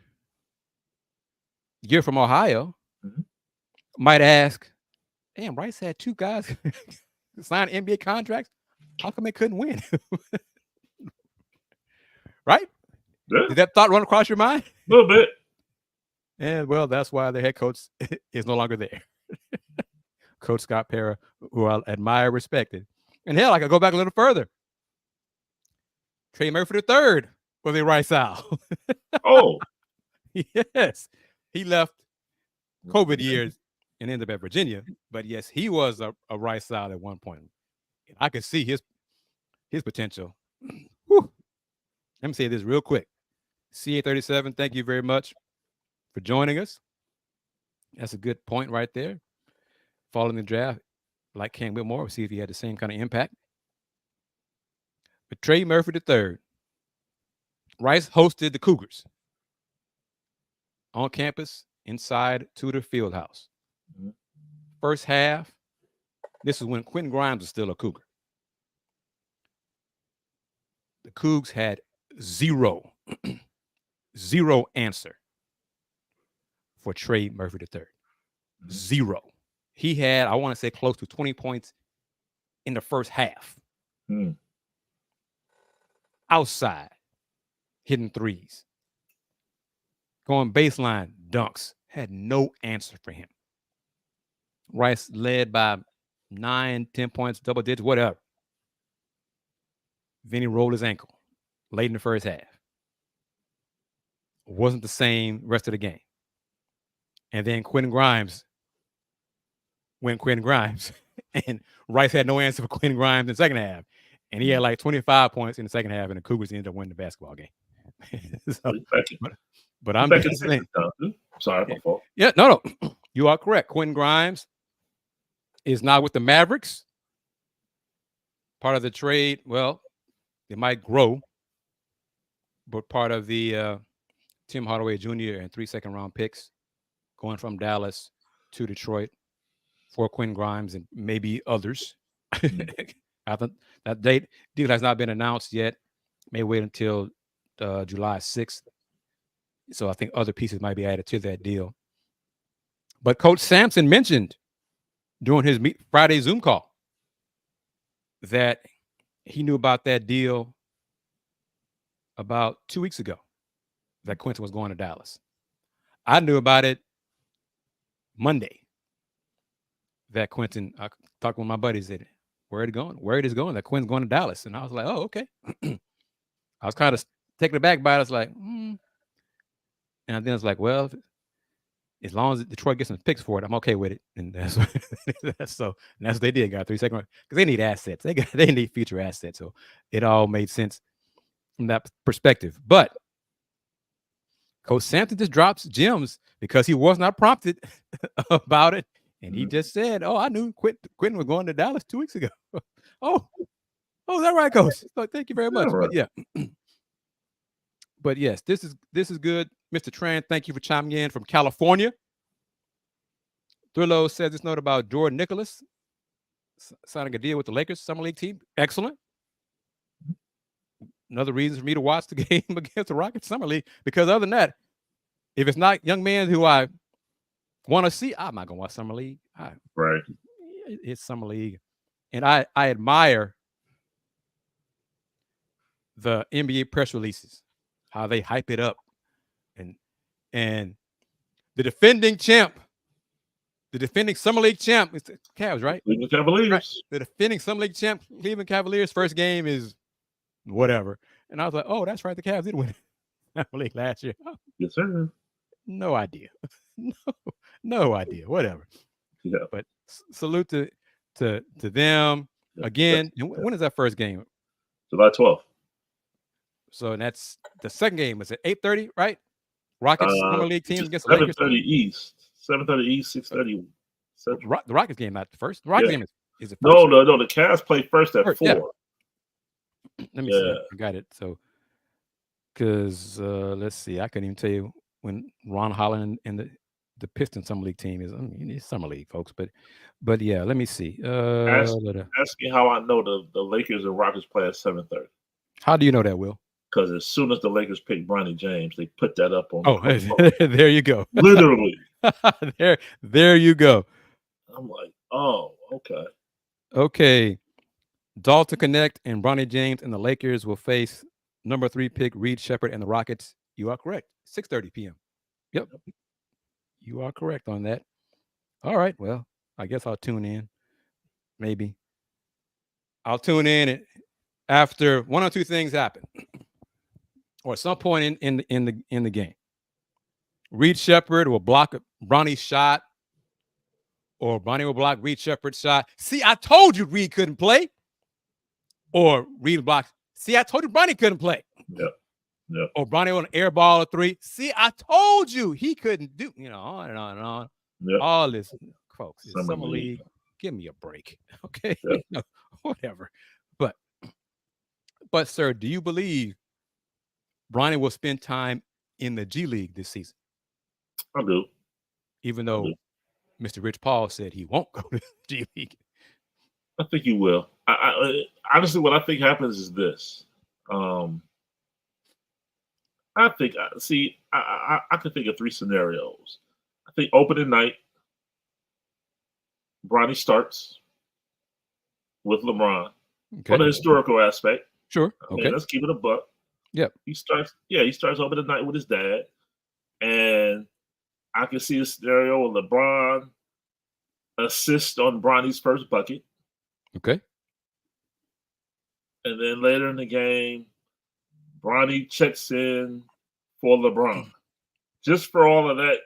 you're from Ohio, might ask, damn, Rice had two guys sign NBA contracts. How come they couldn't win? Right? Yeah. Did that thought run across your mind? A little bit. And well, that's why the head coach is no longer there. Coach Scott Pera, who I admire, respected. And hell, I could go back a little further. Trey Murphy III was a Rice Owl. Oh. Yes. He left COVID years and ended up at Virginia. But yes, he was a Rice Owl at one point. I could see his potential. Whew. Let me say this real quick. CA37, thank you very much for joining us. That's a good point right there. Following the draft, like Cam Whitmore, we'll see if he had the same kind of impact. But Trey Murphy III, Rice hosted the Cougars on campus inside Tudor Fieldhouse. First half, this is when Quentin Grimes was still a Cougar. The Cougs had zero answer for Trey Murphy III. Zero. He had, I want to say, close to 20 points in the first half. Outside, hitting threes. Going baseline dunks. Had no answer for him. Rice led by 9, 10 points, double digits, whatever. Then he rolled his ankle late in the first half. Wasn't the same rest of the game. And then Quentin Grimes went Quentin Grimes. And Rice had no answer for Quentin Grimes in the second half. And he had like 25 points in the second half, and the Cougars ended up winning the basketball game. So, but I'm just saying. Sorry, my fault. Yeah, no. You are correct. Quentin Grimes is now with the Mavericks. Part of the trade, well, it might grow, but part of the Tim Hardaway Jr. and 3 second-round picks going from Dallas to Detroit for Quentin Grimes and maybe others. I think that deal has not been announced yet. May wait until July 6th. So I think other pieces might be added to that deal. But Coach Sampson mentioned during his Friday Zoom call that he knew about that deal about 2 weeks ago, that Quentin was going to Dallas. I knew about it Monday, that Quentin, I talked with my buddies, that where it going? Where it is going? That Quinn's going to Dallas. And I was like, oh, okay. I was kind of taken aback by it. I was like, And then I was like, well, as long as Detroit gets some picks for it, I'm okay with it. And that's that's what they did. Got 3 seconds because they need assets. They need future assets. So it all made sense from that perspective. But Coach Sampson just drops gems because he was not prompted about it. And he just said, oh, I knew Quentin was going to Dallas 2 weeks ago. Oh, is that right, Coach? So thank you very much. Right. But yeah. But yes, this is good. Mr. Tran, thank you for chiming in from California. Thrillo says this note about Joirdon Nicholas signing a deal with the Lakers Summer League team. Excellent. Another reason for me to watch the game against the Rockets Summer League, because other than that, if it's not young men who I want to see, I'm not going to watch Summer League. Right. It's Summer League. And I admire the NBA press releases, how they hype it up. And the defending champ, the defending Summer League champ, it's the Cavs, right? Cleveland Cavaliers. Right. The defending Summer League champ, Cleveland Cavaliers, first game is whatever. And I was like, oh, that's right. The Cavs did win Summer League last year. Oh, yes, sir. No idea. No idea. Whatever. Yeah. But salute to them again. And when is that first game? July 12th. So that's the second game. Is it 8:30, right? Rockets Summer League teams against the Lakers. 7:30 East. 7:30 East, 6:30 Central. The Rockets game, not the first. The Rockets game is it first? No. The Cavs play first at 4. Yeah. Let me see. I got it. So, because let's see, I couldn't even tell you when Ron Holland and the Pistons Summer League team is. I mean, it's Summer League, folks. But yeah, let me see. Ask me how I know the Lakers and Rockets play at 7:30. How do you know that, Will? Because as soon as the Lakers pick Bronny James, they put that up on. Oh, there you go. Literally. there you go. I'm like, oh, okay. Okay. Dalton Knecht and Bronny James and the Lakers will face number 3 pick Reed Sheppard and the Rockets. You are correct. 6:30 p.m. Yep. You are correct on that. All right. Well, I guess I'll tune in. Maybe. I'll tune in after one or two things happen. Or at some point in the game. Reed Sheppard will block Bronny's shot. Or Bronny will block Reed Sheppard's shot. See, I told you Reed couldn't play. Or Reed blocks. See, I told you Bronny couldn't play. Yep. Or Bronny on an air ball or 3. See, I told you he couldn't do. On and on and on. Yep. All this, folks. It's Summer Summer League. Give me a break, okay? Yep. Whatever. But sir, do you believe Bronny will spend time in the G League this season? I do. Even though Mr. Rich Paul said he won't go to the G League. I think he will. I honestly, what I think happens is this. I think, I could think of 3 scenarios. I think opening night, Bronny starts with LeBron for the historical aspect. Sure. Okay. Let's keep it a buck. Yep. He starts opening night with his dad. And I can see a scenario where LeBron assists on Bronny's first bucket. Okay. And then later in the game, Bronny checks in for LeBron. Just for all of that,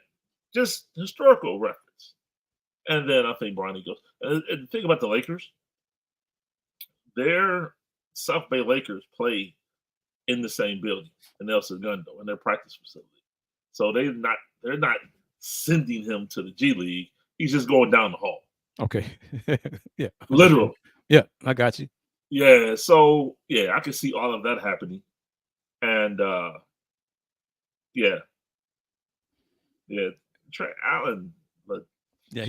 just historical reference. And then I think Bronny goes. And think about the Lakers. Their South Bay Lakers play in the same building in El Segundo in their practice facility. So they're not sending him to the G League. He's just going down the hall. Okay. Yeah. Literally. Yeah, I got you. Yeah. So I can see all of that happening. And Trey Allen. Yeah,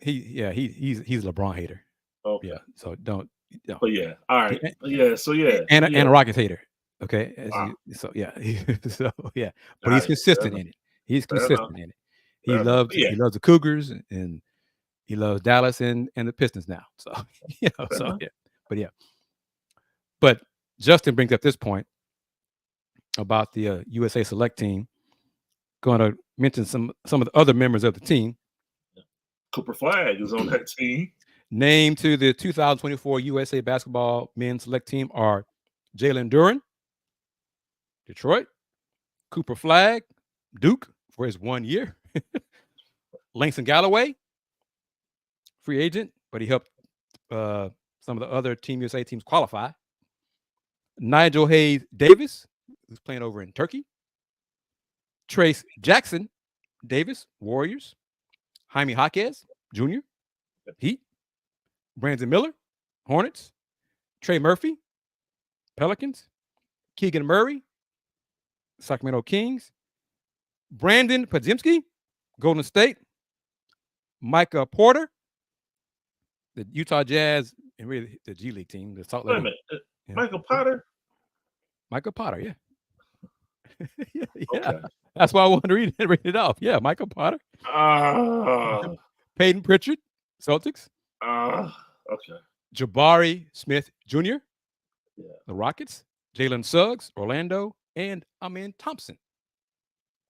he's a LeBron hater. Okay. Yeah. So don't. But yeah. All right. Yeah. So And a Rockets hater. Okay. Wow. So yeah. But he's consistent in it. He's consistent in it. He loves the Cougars and he loves Dallas and the Pistons now. So But Justin brings up this point about the USA Select team. Going to mention some of the other members of the team. Cooper Flag is on that team. Named to the 2024 USA Basketball Men's Select Team are Jalen Duren, Detroit, Cooper Flagg, Duke for his 1 year, Langston Galloway, free agent, but he helped some of the other Team USA teams qualify. Nigel Hayes Davis, who's playing over in Turkey. Trace Jackson Davis, Warriors. Jaime Jaquez Jr., Heat. Brandon Miller, Hornets. Trey Murphy, Pelicans. Keegan Murray, Sacramento Kings. Brandon Podziemski, Golden State. Micah Porter, the Utah Jazz, and really the G League team, the Salt Lake. Wait a minute. Michael Potter? Michael Potter, yeah. yeah. Okay. That's why I wanted to read it off. Yeah, Michael Potter. Peyton Pritchard, Celtics. Okay. Jabari Smith Jr., the Rockets. Jalen Suggs, Orlando. And Amen Thompson,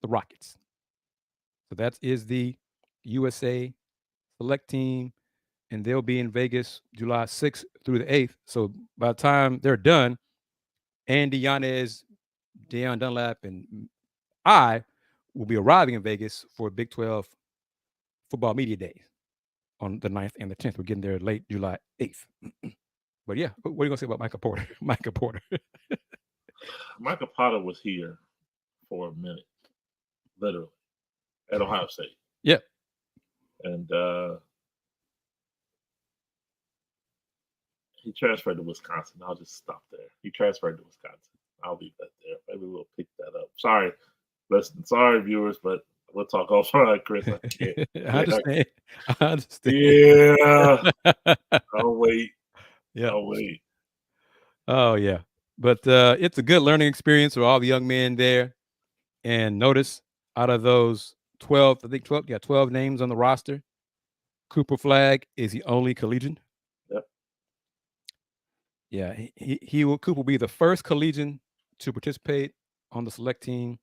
the Rockets. So that is the USA Select Team, and they'll be in Vegas July 6th through the 8th. So by the time they're done, Andy Yanez, Deion Dunlap, and I will be arriving in Vegas for Big 12 Football Media Days on the 9th and the 10th. We're getting there late July 8th. But yeah, what are you going to say about Michael Porter? Michael Porter. Michael Potter was here for a minute, literally, at Ohio State. Yeah. And he transferred to Wisconsin. I'll just stop there. He transferred to Wisconsin. I'll leave that there. Maybe we'll pick that up. Sorry, listen. Sorry, viewers, but we'll talk offline, Chris. I can't. I understand. Yeah. I'll wait. Yeah. I'll wait. Oh, yeah. But it's a good learning experience for all the young men there. And notice, out of those 12, I think 12 names on the roster, Cooper Flagg is the only collegian. Yep. Yeah, Cooper will be the first collegian to participate on the select team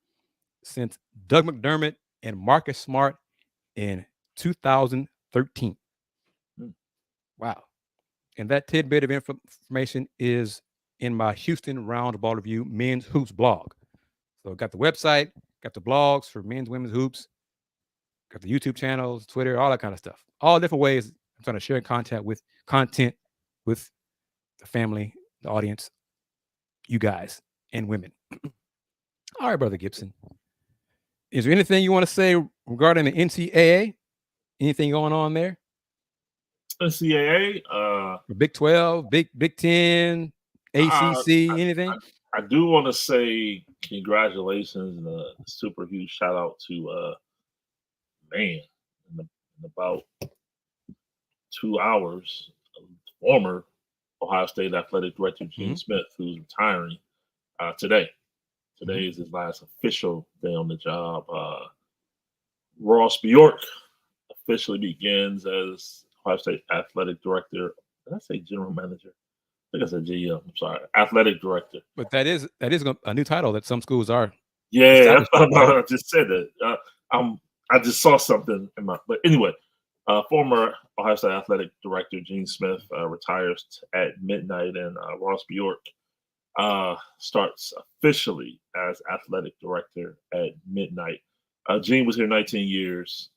since Doug McDermott and Marcus Smart in 2013. Wow. And that tidbit of information is in my Houston Roundball Review Men's Hoops blog. So got the website, got the blogs for men's, women's hoops, got the YouTube channels, Twitter, all that kind of stuff. All different ways I'm trying to share content with the family, the audience, you guys and women. All right, Brother Gibson. Is there anything you want to say regarding the NCAA? Anything going on there? NCAA? Big 12, Big 10, ACC, anything? I do want to say congratulations and a super huge shout out to in about 2 hours, former Ohio State athletic director Gene Smith, who's retiring today. Today is his last official day on the job. Ross Bjork officially begins as Ohio State athletic director. Did I say general manager? I think I said GM. I'm sorry, athletic director. But that is a new title that some schools are. Yeah, I just said that. I just saw something in my. But anyway, former Ohio State athletic director Gene Smith retires at midnight, and Ross Bjork starts officially as athletic director at midnight. Gene was here 19 years.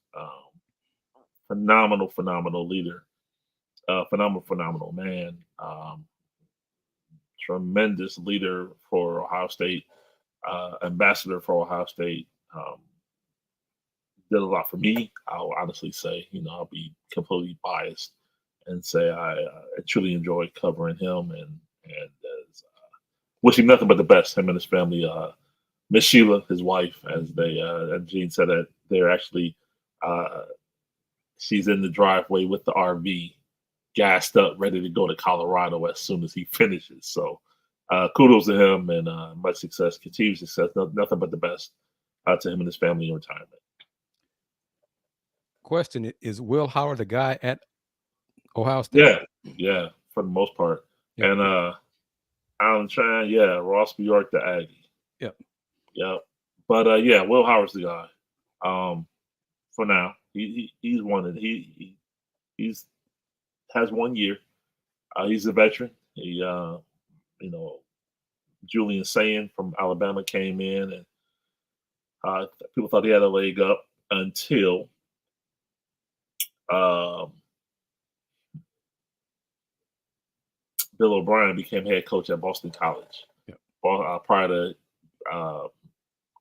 Phenomenal leader. Phenomenal man. Tremendous leader for Ohio State. Ambassador for Ohio State. Did a lot for me. I'll honestly say, I'll be completely biased and say I truly enjoyed covering him and wish him nothing but the best. Him and his family. Miss Sheila, his wife, as they and Gene said that they're actually she's in the driveway with the RV, gassed up, ready to go to Colorado as soon as he finishes. So kudos to him and much success, continued success. Nothing but the best to him and his family in retirement. Question: is Will Howard the guy at Ohio State? Yeah, for the most part. Yeah. And Alan Tran, Ross Bjork, the Aggie. Yep. But Will Howard's the guy. For now, he's one, and he's has 1 year. He's a veteran. He, Julian Sayin from Alabama came in, and people thought he had a leg up until Bill O'Brien became head coach at Boston College. Yep. Prior to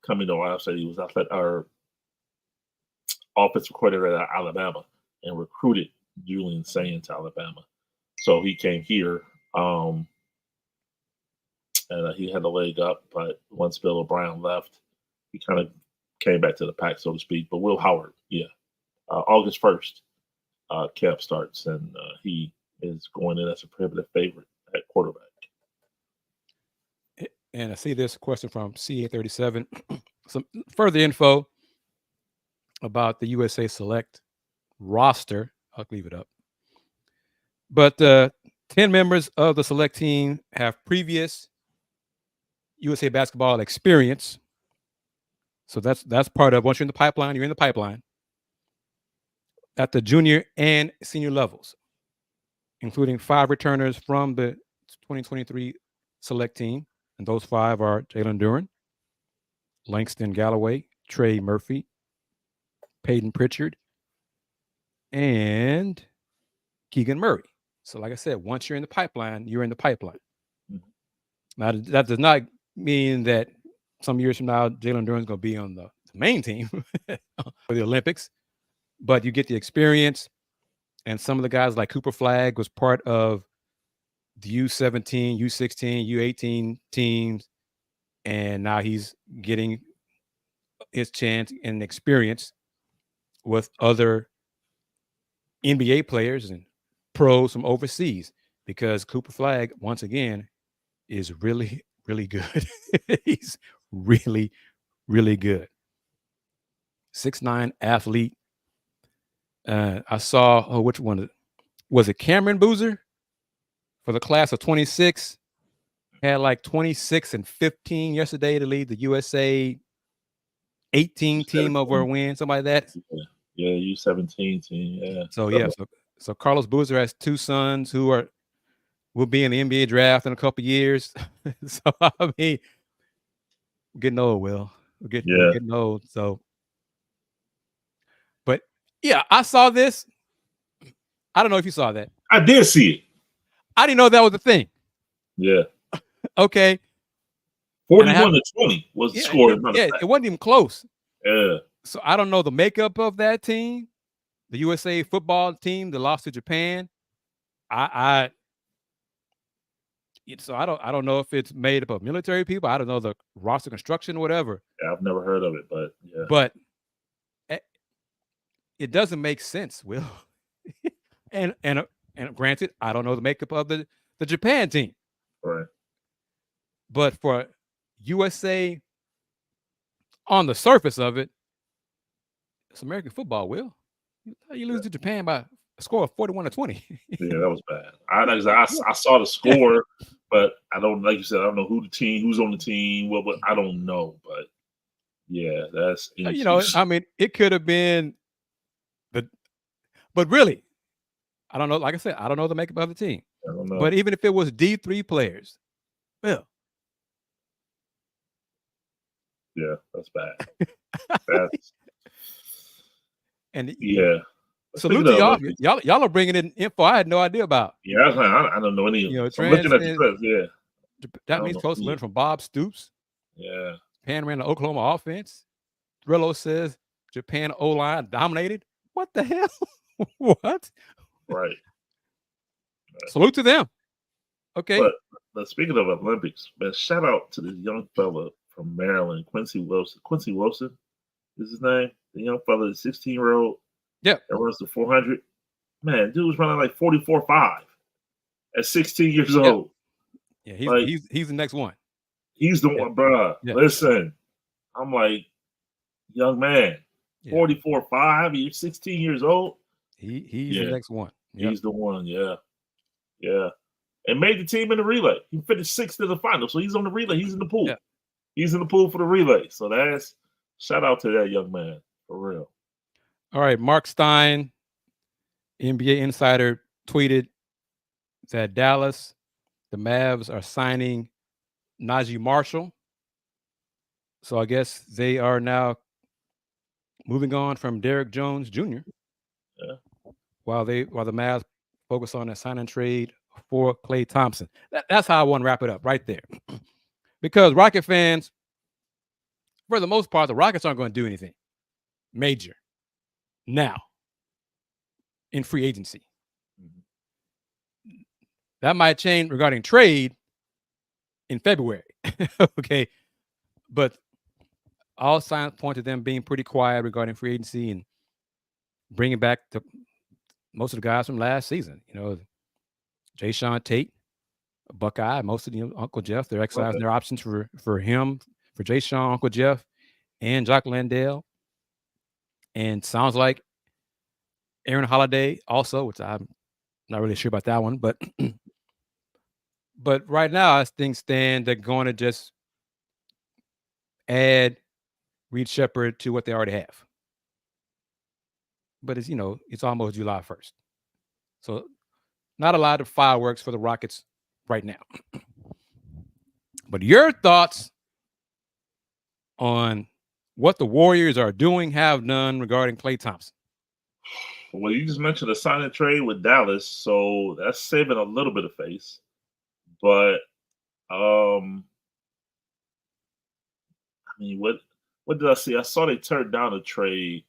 coming to Ohio State, he was our offensive coordinator at Alabama and recruited Julian Sayin to Alabama. So he came here, and he had a leg up. But once Bill O'Brien left, he kind of came back to the pack, so to speak. But Will Howard, August 1st, camp starts, and he is going in as a prohibitive favorite at quarterback. And I see this question from CA37. Some further info about the USA Select roster. I'll leave it up. But 10 members of the select team have previous USA basketball experience. So that's part of, once you're in the pipeline, you're in the pipeline at the junior and senior levels, including 5 returners from the 2023 select team. And those 5 are Jalen Duren, Langston Galloway, Trey Murphy, Peyton Pritchard, and Keegan Murray. So like I said, once you're in the pipeline, you're in the pipeline. Mm-hmm. Now, that does not mean that some years from now, Jalen Duren's going to be on the main team for the Olympics, but you get the experience. And some of the guys like Cooper Flagg was part of the U17, U16, U18 teams, and now he's getting his chance and experience with other NBA players and pros from overseas, because Cooper Flagg, once again, is really, really good. He's really, really good. 6'9" athlete. I saw, which one was it? Cameron Boozer for the class of 26 had like 26 and 15 yesterday to lead the USA 18 team over a win, something like that. Yeah, U17 team. Yeah. So Carlos Boozer has 2 sons who will be in the NBA draft in a couple years. So I mean, we're getting old, Will. We're getting old. So, but yeah, I saw this. I don't know if you saw that. I did see it. I didn't know that was a thing. Yeah. Okay. 41-20 was the score. Yeah, it wasn't even close. Yeah. So I don't know the makeup of that team, the USA football team that lost to Japan. So I don't know if it's made up of military people. I don't know the roster construction or whatever. Yeah, I've never heard of it, but yeah. But it doesn't make sense, Will. and granted, I don't know the makeup of the Japan team. Right. But for USA, on the surface of it, it's American football, Will. You lose to Japan by a score of 41-20. Yeah, that was bad. I saw the score, but I don't, like you said, I don't know who's on the team. Well, but I don't know. But yeah, that's I mean, it could have been but really, I don't know. Like I said, I don't know the makeup of the team. I don't know. But even if it was D3 players, well, yeah, that's bad. And yeah. Salute to y'all. Y'all are bringing in info I had no idea about. Yeah, I don't know any. I'm looking at the clips. Yeah, that means close to learn from Bob Stoops. Yeah, Japan ran the Oklahoma offense. Thrillo says Japan O-line dominated. What the hell? What? Right. Salute to them. Okay. But speaking of Olympics, man, shout out to this young fella from Maryland, Quincy Wilson. Quincy Wilson is his name. The young fella, the 16-year-old. Yeah. That runs the 400. Man, dude was running like 44.5 at 16 years old. Yeah, he's the next one. He's the one, bro. Yeah. Listen, I'm like, young man, 44.5. You're 16 years old. He's the next one. Yep. He's the one. Yeah, yeah. And made the team in the relay. He finished 6th in the final, so he's on the relay. He's in the pool. Yeah. He's in the pool for the relay. So that's shout out to that young man for real. All right, Mark Stein, NBA insider, tweeted that Dallas, the Mavs, are signing Naji Marshall. So I guess they are now moving on from Derrick Jones Jr. Yeah. while the Mavs focus on a sign and trade for Klay Thompson. That's how I want to wrap it up right there. Because Rocket fans, for the most part, the Rockets aren't going to do anything major now in free agency. That might change regarding trade in February. Okay. But all signs point to them being pretty quiet regarding free agency and bringing back most of the guys from last season. You know, Jayshawn Tate, Buckeye, most of Uncle Jeff. They're exercising their options for him, for Jayshawn, Uncle Jeff, and Jock Landale. And sounds like Aaron Holiday also, which I'm not really sure about that one, but but right now, as things stand, they're going to just add Reed Sheppard to what they already have. But it's almost July 1st. So not a lot of fireworks for the Rockets right now. But your thoughts on what the Warriors are doing, have done regarding Klay Thompson? Well, you just mentioned a sign and trade with Dallas, so that's saving a little bit of face. But I mean, what did I see? I saw they turned down a trade.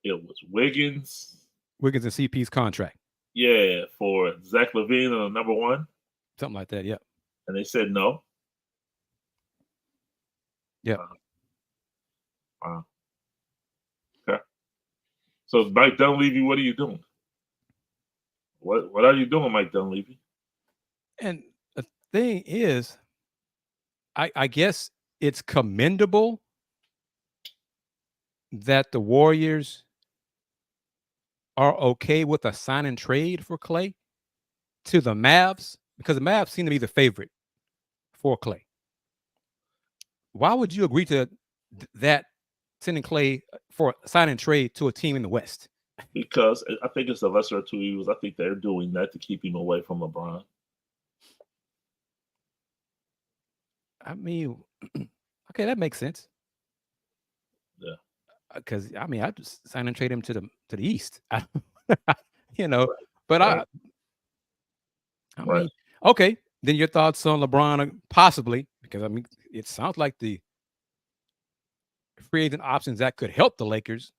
It was Wiggins and CP's contract. Yeah, for Zach LaVine on number 1. Something like that, yeah. And they said no. Yeah. Wow. Okay. So Mike Dunleavy, what are you doing? What are you doing, Mike Dunleavy? And the thing is, I guess it's commendable that the Warriors are okay with a sign and trade for Klay to the Mavs, because the Mavs seem to be the favorite for Klay. Why would you agree to that, sending Klay for a sign and trade to a team in the West? Because I think it's the lesser of two evils. I think they're doing that to keep him away from LeBron. I mean, okay, that makes sense. Yeah. Because I just sign and trade him to the East. But right. I mean, okay. Then your thoughts on LeBron, possibly, because it sounds like the free agent options that could help the Lakers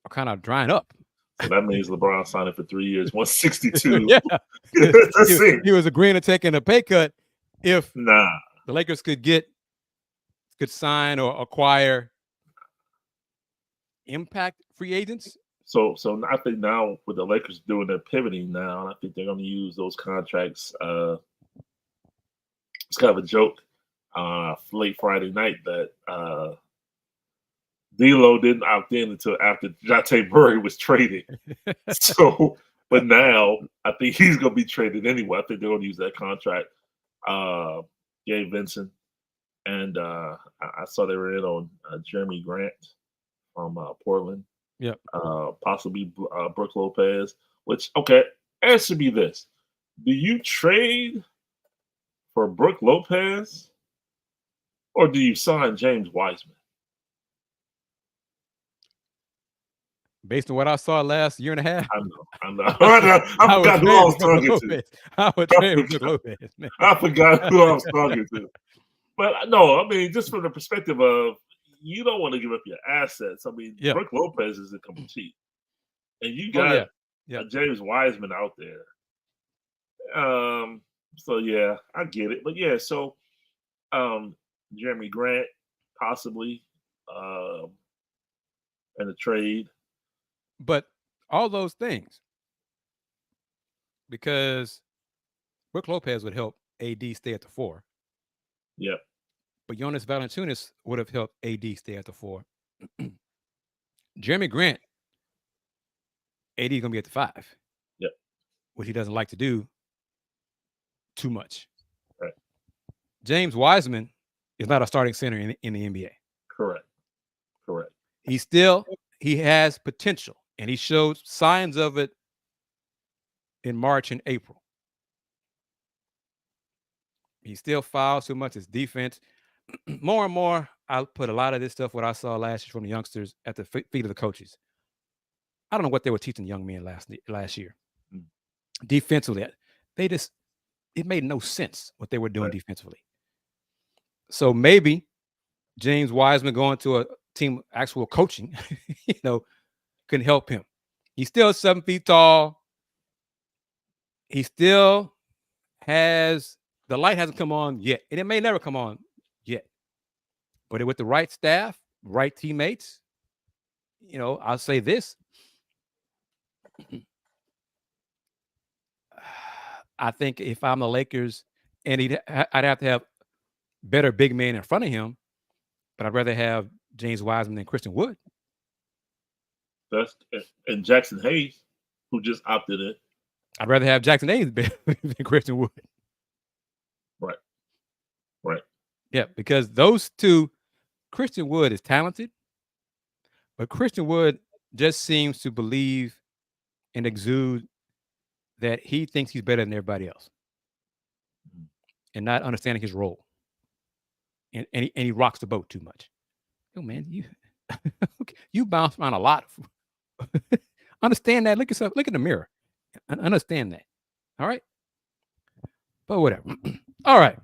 are kind of drying up. So that means LeBron signing for 3 years, 162. Yeah, he was agreeing to taking a pay cut if the Lakers could sign or acquire impact free agents. So I think now with the Lakers doing their pivoting now, I think they're going to use those contracts. It's kind of a joke. Late Friday night that D'Lo didn't opt in until after Jante Murray was traded. So, but now I think he's going to be traded anyway. I think they're going to use that contract. Gabe Vincent, and I saw they were in on Jeremy Grant from Portland. Yep. Possibly Brook Lopez. Which, okay, answer me this: do you trade for Brook Lopez, or do you sign James Wiseman? Based on what I saw last year and a half, I know. I forgot who I was talking to. I would trade Brook Lopez. Man. I forgot who I was talking to. But no, I mean, just from the perspective of, you don't want to give up your assets. I mean, Brook Lopez is incomplete, and you got James Wiseman out there. So yeah, I get it. But yeah, so Jeremy Grant possibly in a trade. But all those things, because Brook Lopez would help AD stay at the 4. Yeah. But Jonas Valanciunas would have helped AD stay at the 4. Jeremy Grant, AD is going to be at the 5. Yep. Which he doesn't like to do too much. Right. James Wiseman is not a starting center in the NBA. Correct. He has potential, and he showed signs of it in March and April. He still fouls too much. His defense. More and more, I put a lot of this stuff, what I saw last year from the youngsters, at the feet of the coaches. I don't know what they were teaching young men last year. Defensively, it made no sense what they were doing defensively. So maybe James Wiseman going to a team actual coaching, can help him. He's still 7 feet tall. He still has the light hasn't come on yet, and it may never come on yet. But with the right staff, right teammates, I'll say this. I think if I'm the Lakers, and I'd have to have better big men in front of him, but I'd rather have James Wiseman than Christian Wood. And Jackson Hayes, who just opted in. I'd rather have Jackson Hayes than Christian Wood. Right. Yeah, because those two, Christian Wood is talented, but Christian Wood just seems to believe and exude that he thinks he's better than everybody else, and not understanding his role. And he rocks the boat too much. Oh man, you bounce around a lot. Understand that. Look in the mirror. Understand that. All right. But whatever. All right.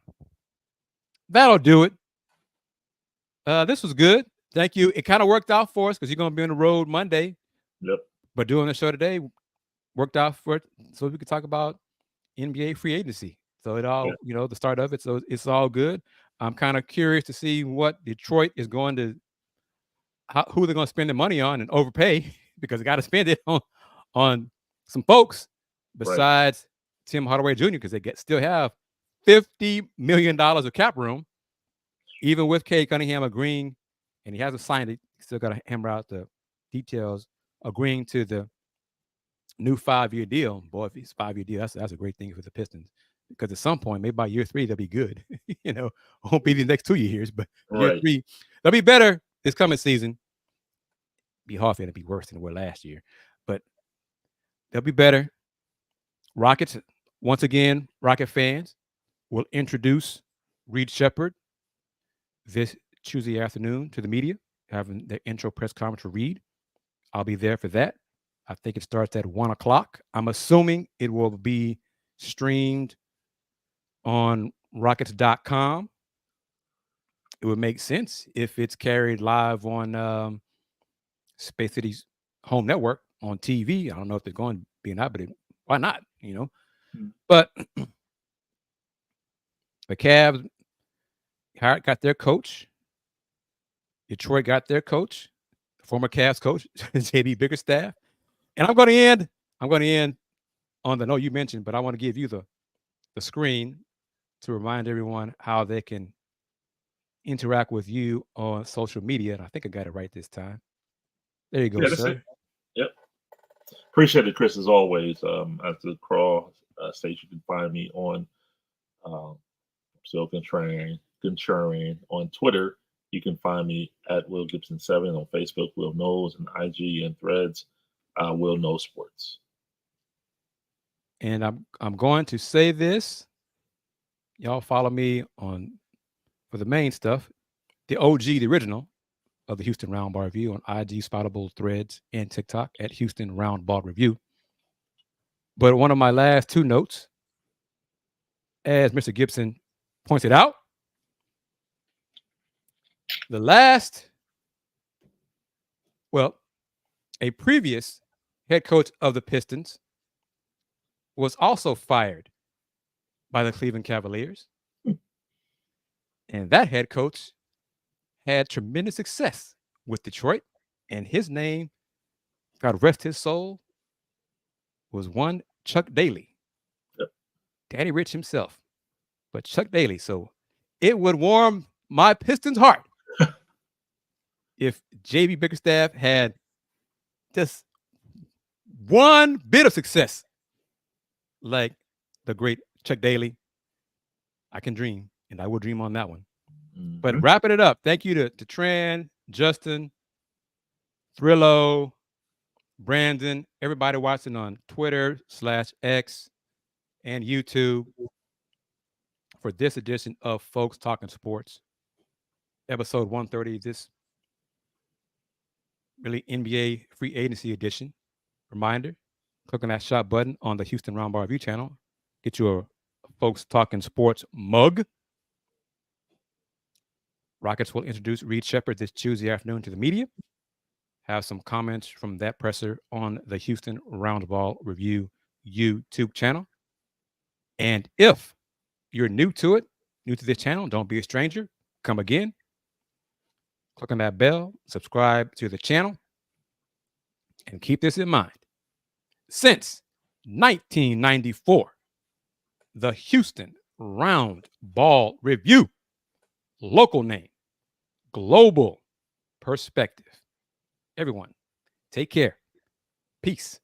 That'll do it. This was good. Thank you. It kind of worked out for us because you're going to be on the road Monday. Yep. But doing the show today worked out for it so we could talk about NBA free agency. So it all, the start of it. So it's all good. I'm kind of curious to see what Detroit is going to, who they're going to spend the money on and overpay, because they got to spend it on some folks besides Tim Hardaway Jr., because they still have $50 million of cap room, even with Cade Cunningham agreeing, and he hasn't signed it. He's still got to hammer out the details, agreeing to the new 5-year deal. Boy, if it's a 5-year deal, that's a great thing for the Pistons, because at some point, maybe by year 3, they'll be good. Won't be the next 2 years, but year 3, they'll be better this coming season. Be hard for them to be worse than they were last year, but they'll be better. Rockets, once again, Rocket fans will introduce Reed Sheppard this Tuesday afternoon to the media, having the intro press conference for Reed. I'll be there for that. I think it starts at 1:00. I'm assuming it will be streamed on Rockets.com. It would make sense if it's carried live on Space City's home network on TV. I don't know if it's going to be or not, but why not? But the Cavs got their coach. Detroit got their coach, the former Cavs coach, JB Bickerstaff. And I'm going to end on the note you mentioned, but I want to give you the screen to remind everyone how they can interact with you on social media. And I think I got it right this time. There you go, sir. Yep. Appreciate it, Kris, as always. After the crawl stage, you can find me on still contrarian on Twitter. You can find me at Will Gibson 7 on Facebook, Will Knows, and IG and Threads, Will Know Sports. And I'm going to say this. Y'all follow me for the main stuff, the OG, the original of the Houston Roundball Review on IG, Spoutable, Threads, and TikTok at Houston Roundball Review. But one of my last 2 notes, as Mr. Gibson pointed out, a previous head coach of the Pistons was also fired by the Cleveland Cavaliers. And that head coach had tremendous success with Detroit. And his name, God rest his soul, was one Chuck Daly. Yep. Daddy Rich himself, but Chuck Daly. So it would warm my Pistons' heart if JB Bickerstaff had just one bit of success like the great Chuck Daly. I can dream, and I will dream on that one. Mm-hmm. But wrapping it up, thank you to Tran, Justin, Thrillo, Brandon, everybody watching on Twitter/X and YouTube for this edition of Folks Talking Sports, episode 130. This really NBA free agency edition. Reminder, click on that shop button on the Houston Roundball Review channel. Get your Folks Talking Sports mug. Rockets will introduce Reed Sheppard this Tuesday afternoon to the media. Have some comments from that presser on the Houston Roundball Review YouTube channel. And if you're new to this channel, don't be a stranger. Come again. Click on that bell, subscribe to the channel, and keep this in mind. Since 1994, the Houston Roundball Review, local name, global perspective. Everyone, take care. Peace.